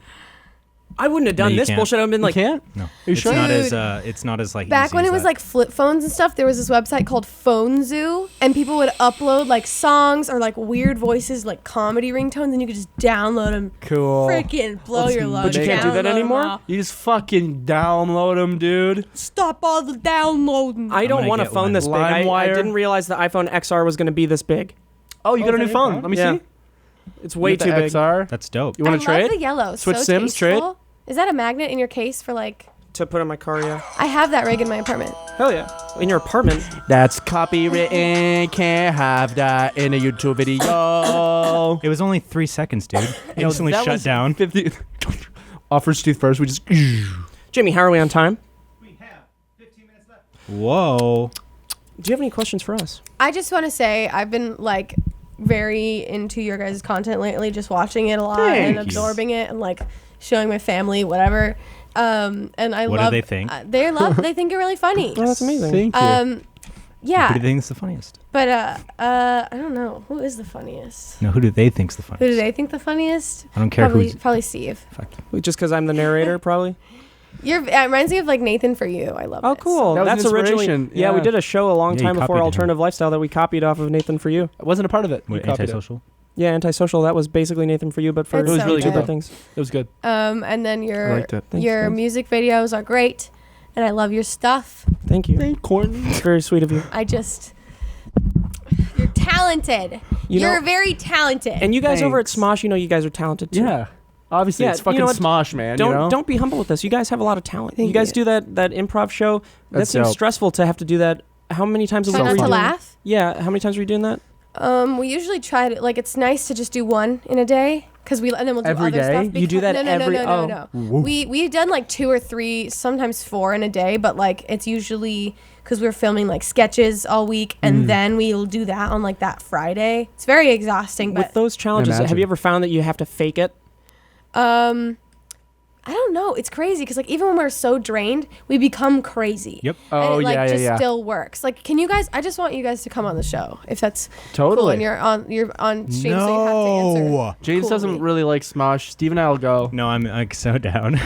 I wouldn't have done you this can't. bullshit. I've been You like, can't? No. you it's sure? not as Dude. it's not as like Back easy when as it was that. like flip phones and stuff, there was this website called Phone Zoo, and people would upload like songs or like weird voices, like comedy ringtones, and you could just download them. Cool. Freaking blow Let's your load. But you can't do that Download 'em anymore? all. You just fucking download them, dude. Stop all the downloading. I don't gonna want a get phone one. this big. I LimeWire. didn't realize the iPhone XR was going to be this big. Oh, you got a is new that your phone. phone? Let me Yeah. see. It's way You got too the big XR. That's dope. You want to I trade? love the yellow. Switch so Sims, trade? tasteful. Is that a magnet in your case for like? to put in my car. Yeah. I have that rig in my apartment. Hell yeah. In your apartment. That's copywritten. Can't have that in a YouTube video. It was only 3 seconds, dude. Yo, Instantly that shut was down. 50 Offers tooth first. We just. Jamie, how are we on time? Whoa. Do you have any questions for us? I just want to say I've been like very into your guys' content lately, just watching it a lot and you. absorbing it and like showing my family whatever. And I What do love. they think? They think you're really funny. Oh, that's amazing. Thank you. Yeah, Who do they think is the funniest? but I don't know who is the funniest. No, who do they think's the Who do funniest? they think the funniest? I don't care who's. Probably Steve. Just because I'm the narrator, probably. It reminds me of like Nathan for You. I love. Oh, it. cool. That was That's an originally. inspiration, Yeah, we yeah. did a show a long Yeah, you time before copied him. Alternative Lifestyle that we copied off of Nathan for You. I wasn't a part of it. You What, copied it. antisocial? Yeah, Antisocial. That was basically Nathan for You, but for It's It was so really good. stupid good. things. It was good. And then I your liked it. Thanks, your thanks. music videos are great, and I love your stuff. Thank you. Thank Courtney. It's very sweet of you. You're talented. You You're know- very talented. And you guys over at Thanks. Smosh, you know you guys are talented too. Yeah. Obviously, Yeah, it's you fucking know what? Smosh, man. Don't you know? don't be humble with this. You guys have a lot of talent. Thank you guys you. do that improv show. That That's seems dope. stressful to have to do that. How many times a Try week not are you to doing? laugh. Yeah, how many times are you doing that? We usually try to like. It's nice to just do one in a day and then we'll do Every other day? stuff. You do that no, every- no. We've done like 2 or 3, sometimes 4 in a day, but like it's usually because we're filming like sketches all week, and then we'll do that on like that Friday. It's very exhausting, With but those challenges, have Imagine. you ever found that you have to fake it? I don't know. It's crazy because like even when we're so drained, we become crazy. Yep. Oh, and it, like, yeah, just yeah. still works. Like, can you guys? I just want you guys to come on the show if that's Totally. cool. And you're on stream, so you have to answer. No. James doesn't coolly. really like Smosh. Steve and I will go. No, I'm like so down.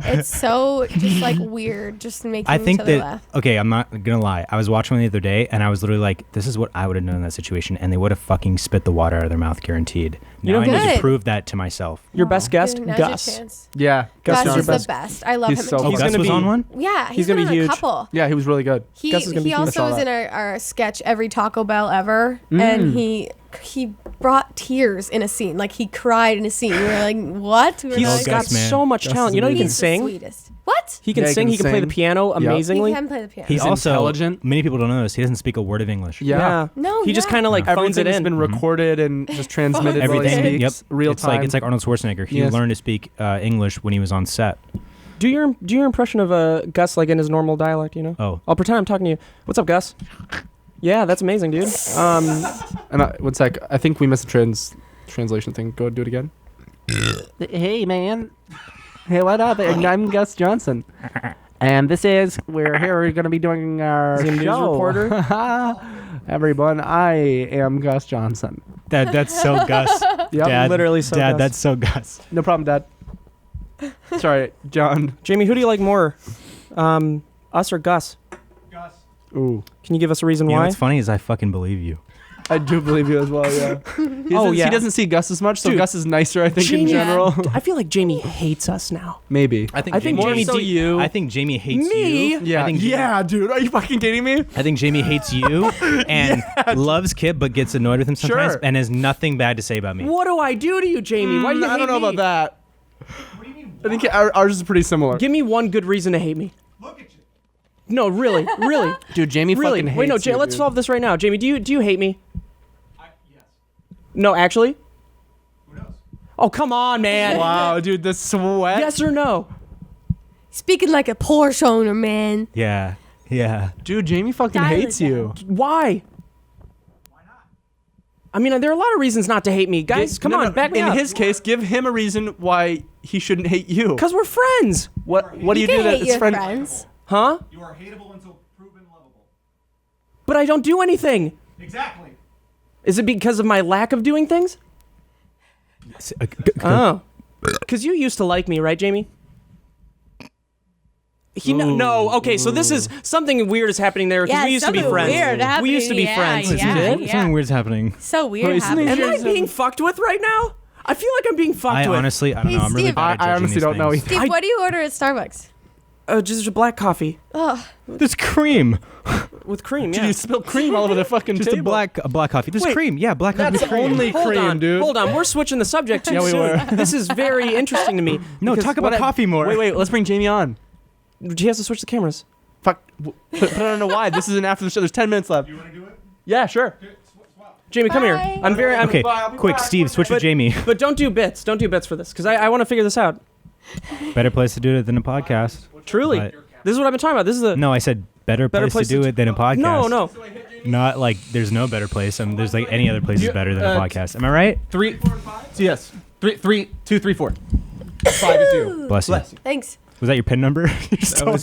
It's so just like weird, just making I think each other that laugh. okay, I'm not gonna lie. I was watching one the other day, and I was literally like, "This is what I would have done in that situation," and they would have fucking spit the water out of their mouth, guaranteed. You Now know I need to Good. prove that to myself. Your best guest, Dude, now's your Gus. chance. Yeah. Gus Gus is your is best. the best. I love He's him. so and Oh, He's Gus gonna was be- on one. Yeah, He's he's gonna been be on a huge. couple. Yeah, he was really good. He Gus is gonna be huge. also I saw was that. in our sketch every Taco Bell ever, and he brought tears in a scene. Like he cried in a scene. We were like, what? We were He's Oh, like, got Gus, man. so much Gus talent. is You know he can he's the sing. sweetest. What? He can Yeah, he sing. can He can play the sing. piano Yep. amazingly. He can play the piano. He's He's also intelligent. Many people don't know this. He doesn't speak a word of English. Yeah. No, He just yeah. kind of like phones it Everything's in. been recorded and just transmitted while he Everything. speaks Yep. real it's time. It's like Arnold Schwarzenegger. He Yes. learned to speak English when he was on set. Do your impression of Gus like in his normal dialect. You know. Oh, I'll pretend I'm talking to you. What's up, Gus? Yeah, that's amazing, dude. And one sec, I think we missed the translation thing. Go do it again. Hey, man. Hey, what up? I'm Gus Johnson. And we're going to be doing our Is he a news reporter? Everyone, I am Gus Johnson. that's so Gus. Yep, Dad, literally so Dad, Gus. that's so Gus. No problem, Dad. Sorry, John. Jamie, who do you like more, us or Gus? Ooh. Can you give us a reason You know why? what's funny is I fucking believe you. I do believe you as well, yeah. He doesn't see Gus as much, so Dude. Gus is nicer, I think, in Jamie- general. I feel like Jamie hates us now. Maybe. I think think Jamie so D- you. I think Jamie hates Me? you. Yeah, I think yeah, dude. Are you fucking kidding me? I think Jamie hates you and loves Kip, but gets annoyed with him sometimes, Sure. and has nothing bad to say about me. What do I do to you, Jamie? Why do you hate I don't know me? about that. What do you mean? I think ours is pretty similar. Give me one good reason to hate me. Look at you. No, really, really, Dude, Jamie really. fucking hates Wait, no, you, let's dude. solve this right now. Jamie, do you hate me? Yes. No, actually. Who knows? Oh, come on, man. Wow, dude, the sweat. Yes or no? Speaking like a Porsche owner, man. Yeah, yeah. Dude, Jamie fucking Dial it hates you. Why? Why not? I mean, there are a lot of reasons not to hate me, guys. Come on, back me In up. his case, give him a reason why he shouldn't hate you. Because we're friends, What do you You do can that hate it's your friend? friends. huh? You are hateable until proven lovable. But I don't do anything. Exactly. Is it because of my lack of doing things? Oh, because you used to like me, right, Jamie? No. Okay, so this is something weird is happening there because Yeah, we used to be something friends. weird happening, We used to be yeah, friends. yeah. Something weird's happening. So weird. Wait, isn't he happening. Am I being fucked with right now? I feel like I'm being fucked I with. honestly, I don't Hey, know. I'm really Steve. bad at I judging honestly these don't know things. either. Steve, what do you order at Starbucks? Just a black coffee There's cream. with cream. Dude, Yeah. you spilled cream all over the fucking Just table. a black coffee. There's Wait, cream. Yeah, black coffee. That's with cream. only Hold cream, on, dude. hold on. We're switching the subject too Yeah, we soon. were. This is very interesting to me. No, because talk about what I- coffee more. Wait, let's bring Jamie on. He has to switch the cameras. Fuck. Put it on a wide. This isn't after the show. There's 10 minutes left. You want to do it? Yeah, sure. Jamie, come here. Bye. I'm Okay, quick, Steve, switch with Jamie. But don't do bits. Don't do bits for this because I want to figure this out. Better place to do it than a podcast. Truly, But- this is what I've been talking about. This is the No, I said better place to do it than a podcast. no. Not like there's no better place. There's like any other place is better than a podcast. Am I right? 3, 4, 5. Yes. 3, 2, 3, 4. 5 is you. Bless you. Bless you. Thanks. Was that your pin number? So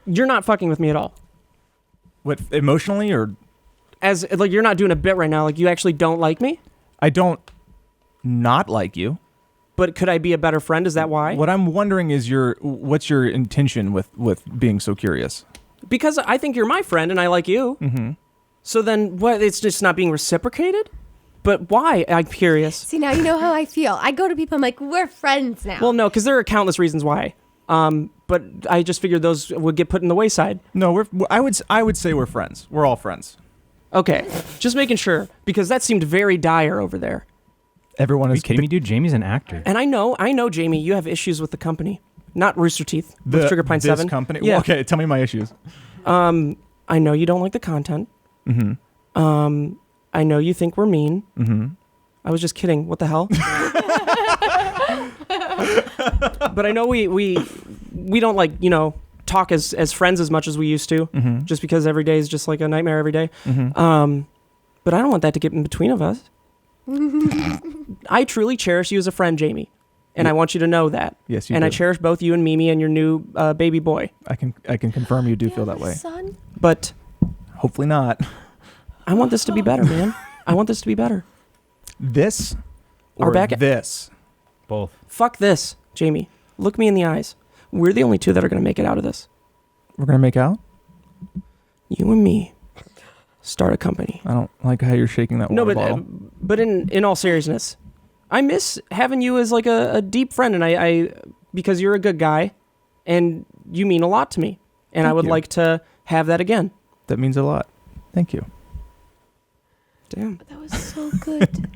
you're not fucking with me at all. What, emotionally or? As like you're not doing a bit right now. Like you actually don't like me. I don't not like you. But could I be a better friend? Is that why? What I'm wondering is what's your intention with being so curious? Because I think you're my friend and I like you. Mm-hmm. So then what? It's just not being reciprocated? But why? I'm curious. See, now you know how I feel. I go to people, I'm like, we're friends now. Well, no, because there are countless reasons why. But I just figured those would get put in the wayside. No, I would say we're friends. We're all friends. Okay, just making sure because that seemed very dire over there. Everyone Are is you kidding me, dude? Jamie's an actor. And I know, Jamie, you have issues with the company, not Rooster Teeth, with Sugar Pine this 7. company. Yeah. Well, okay, tell me my issues. I know you don't like the content. Mm-hmm. I know you think we're mean. Mm-hmm. I was just kidding. What the hell? But I know we don't like, talk as friends as much as we used to, Mm-hmm. just because every day is just like a nightmare every day. Mm-hmm. But I don't want that to get in between of us. I truly cherish you as a friend, Jamie. And I want you to know that. Yes, you and do. I cherish both you and Mimi and your new baby boy. I can confirm you do feel that way. Son? But Hopefully not. I want this to be better, man. I want this to be better. This Our or back- this? Both. Fuck this, Jamie. Look me in the eyes. We're the only two that are going to make it out of this. We're gonna make out? You and me start a company. I don't like how you're shaking that No, water but bottle. but in all seriousness, I miss having you as like a deep friend, and I because you're a good guy, and you mean a lot to me, and I Thank would you. like to have that again. That means a lot. Thank you. Damn. That was so good.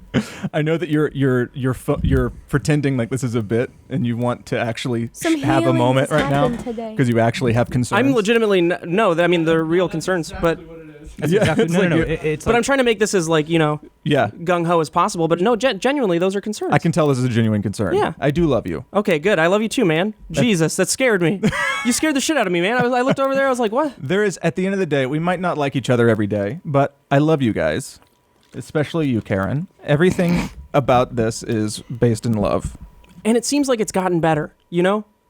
I know that you're pretending like this is a bit, and you want to actually Some have a healing moment has right now happened today. because you actually have concerns. I'm legitimately no. I mean, the real concerns, but That's Yeah, exactly, it's no, like no, no. you- It's but like, I'm trying to make this as like Yeah, gung ho as possible. But no, genuinely, those are concerns. I can tell this is a genuine concern. Yeah. I do love you. Okay, good. I love you too, man. Jesus, that scared me. You scared the shit out of me, man. I looked over there. I was like, what? There is, at the end of the day, we might not like each other every day, but I love you guys, especially you, Karen. Everything about this is based in love. And it seems like it's gotten better,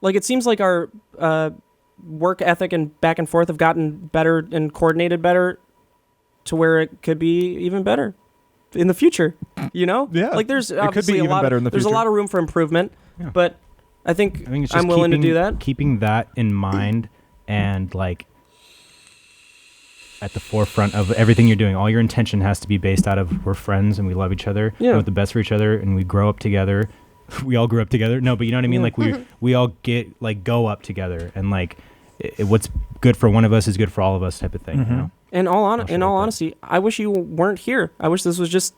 Like it seems like our work ethic and back and forth have gotten better and coordinated better to where it could be even better in the future, Yeah. Like there's It could be obviously even a lot better in the there's a future. lot of room for improvement, Yeah. but I think it's just I'm willing to do that. Keeping that in mind and like at the forefront of everything you're doing. All your intention has to be based out of we're friends and we love each other. Yeah. We want the best for each other and we grow up together. We all grew up together. No, but you know what I mean? Yeah. Like we all get like go up together and like what's good for one of us is good for all of us type of thing. Mhm. You know? In Not all sure like that. honesty, I wish you weren't here. I wish this was just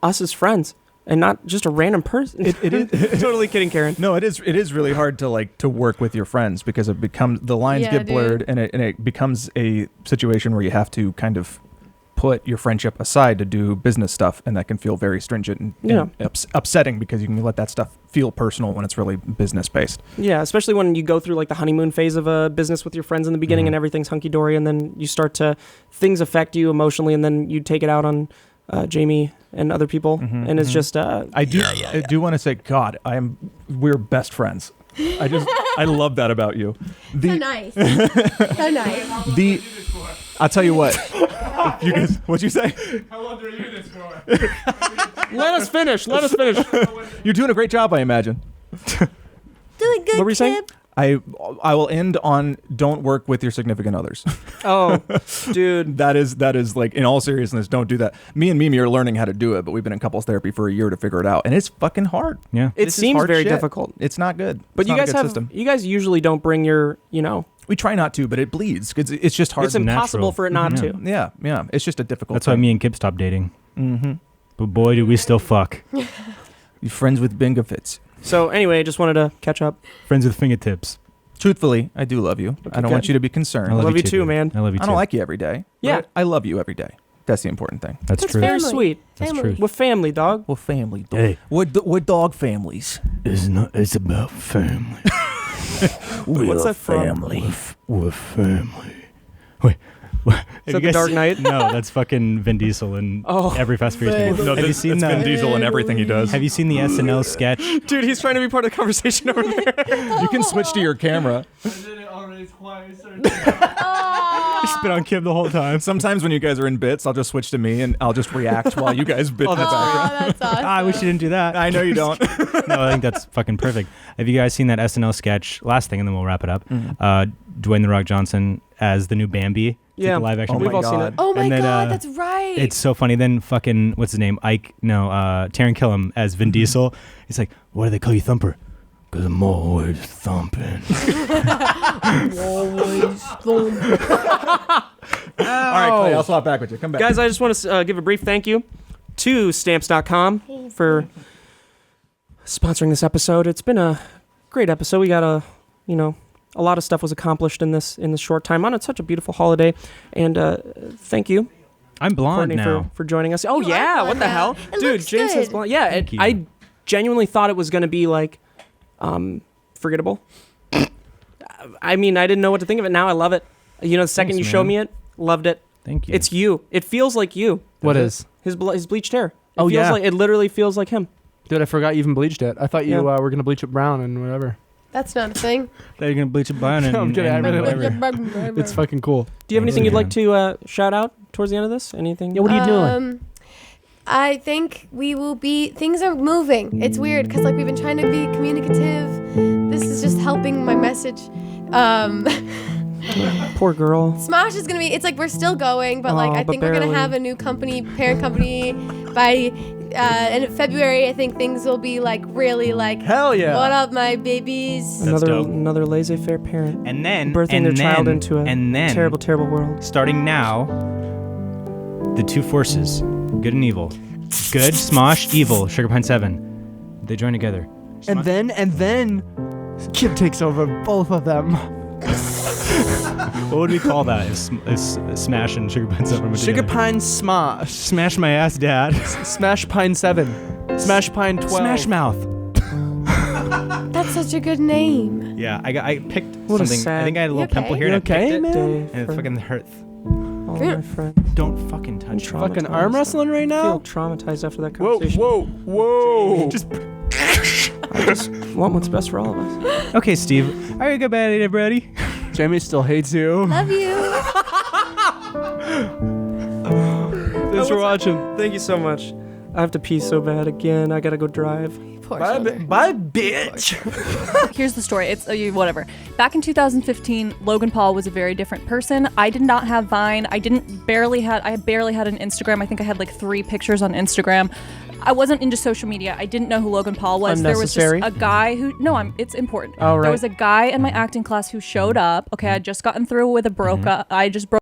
us as friends and not just a random person. It is. Totally kidding, Karen. No, it is really hard to work with your friends because it becomes the lines Yeah, get blurred dude. and it becomes a situation where you have to kind of put your friendship aside to do business stuff, and that can feel very stringent and upsetting because you can let that stuff feel personal when it's really business based. Yeah, especially when you go through like the honeymoon phase of a business with your friends in the beginning Mhm. and everything's hunky dory, and then you start to things affect you emotionally, and then you take it out on Jamie and other people, Mhm, and it's mhm. just I do want to say, God, we're best friends. I love that about you. So nice. So nice. I'll tell you what. You guys, what'd you say? How long do you do this for? let us finish. You're doing a great job, I imagine. Doing good, What were you saying? Kip. I will end on don't work with your significant others. Oh, dude. That is like, in all seriousness, don't do that. Me and Mimi are learning how to do it, but we've been in couples therapy for a year to figure it out, and it's fucking hard. Yeah. It This is seems hard very shit. difficult. It's not good. But It's you not a guys good have system. you guys usually don't bring your We try not to, but it bleeds. It's just hard. it's impossible natural. for it not Yeah. to. Yeah. It's just a difficult. That's why me and Kip stopped dating. Mm-hmm. But boy, do we still fuck. You friends with benefits. So anyway, I just wanted to catch up. Friends with fingertips. Truthfully, I do love you. I don't want good. you to be concerned. I love you too, dude. man. I love you too. I don't like you every day. Yeah. but I love you every day. That's the important thing. That's That's true. very Family. sweet. That's Family. true. With family, dog. Well, family. Hey. We're dog families. It's about family. What's that from? We're family. Wait. Is that The Dark Knight? No, that's fucking Vin Diesel in Oh. every Fast and Furious movie. No, Have you seen that? Diesel and everything he does. Have you seen the SNL sketch? Dude, he's trying to be part of the conversation over there. You can switch to your camera. I did it already twice. Spit on Kip the whole time. Sometimes when you guys are in bits, I'll just switch to me and I'll just react while you guys bit in the Oh, background. that's awesome. I wish you didn't do that. I know you don't. No, I think that's fucking perfect. Have you guys seen that SNL sketch? Last thing, and then we'll wrap it up. Dwayne the Rock Johnson as the new Bambi. It's Yeah. like a live action. Oh We've my all seen God. it. Oh my And then, God, that's right. It's so funny. Then fucking what's his name? Taron Killam as Vin Diesel. He's like, why do they call you Thumper? Because I'm always thumping. All right, Clay, I'll swap back with you. Come back. Guys, I just want to give a brief thank you to Stamps.com for sponsoring this episode. It's been a great episode. We got a lot of stuff was accomplished in this short time on such a beautiful holiday. And thank you, I'm blonde Courtney, now. for joining us. Oh, You are yeah. blonde What the now. hell? It Dude, looks James has good. blonde. Yeah, Thank you. I genuinely thought it was going to be like forgettable. I mean, I didn't know what to think of it. Now I love it. The second Thanks, you showed man. me it, loved it. Thank you. It's you. It feels like you. What is? His bleached hair. It Oh, feels yeah. like it literally feels like him. Dude, I forgot you even bleached it. I thought you Yeah. were gonna bleach it brown and whatever. That's not a thing. That you're gonna bleach it brown and, No, I'm kidding. I really like whatever. it. It's fucking cool. Do you have anything you'd like to shout out towards the end of this? Anything? Yeah, what are you doing? I think things are moving. It's weird because like we've been trying to be communicative. This is just helping my message. Poor girl. Smosh is it's like we're still going, but like I but think we're gonna barely. have a new parent company by end of February. I think things will be like really like Hell yeah. what up, my babies? dope. Another laissez-faire parent. And then Birthing their child into a terrible, terrible world. Starting now, the two forces, good and evil. Good, Smosh, evil, Sugar Pine 7. They join together. And then Kid takes over both of them. What would we call that? Is Smash and Sugar Pine 7? Sugar Pine Smosh. Smash my ass, Dad. Smash Pine 7. Smash Pine 12. Smash Mouth. That's such a good name. Yeah, I picked What a something. sad- I think I had a little You okay? pimple here You and I okay, picked it. man? Day And it for fucking hurts. all my friends. Don't fucking touch me. Fucking Traumatized. arm wrestling right I now? feel traumatized after that Whoa, conversation. whoa. Just I just want what's best for all of us. okay, Steve. Are you good, buddy, buddy? Jamie still hates you. Love you. Thanks for watching. Thank you so much. I have to pee so bad again. I gotta go drive. Poor Bye, children. bye, bitch. Here's the story. It's whatever. Back in 2015, Logan Paul was a very different person. I did not have Vine. I barely had an Instagram. I think I had like 3 pictures on Instagram. I wasn't into social media. I didn't know who Logan Paul was. There was just Unnecessary. a guy who it's important. Oh, right. There was a guy in my acting class who showed up. Okay, I had just gotten through with a I just broke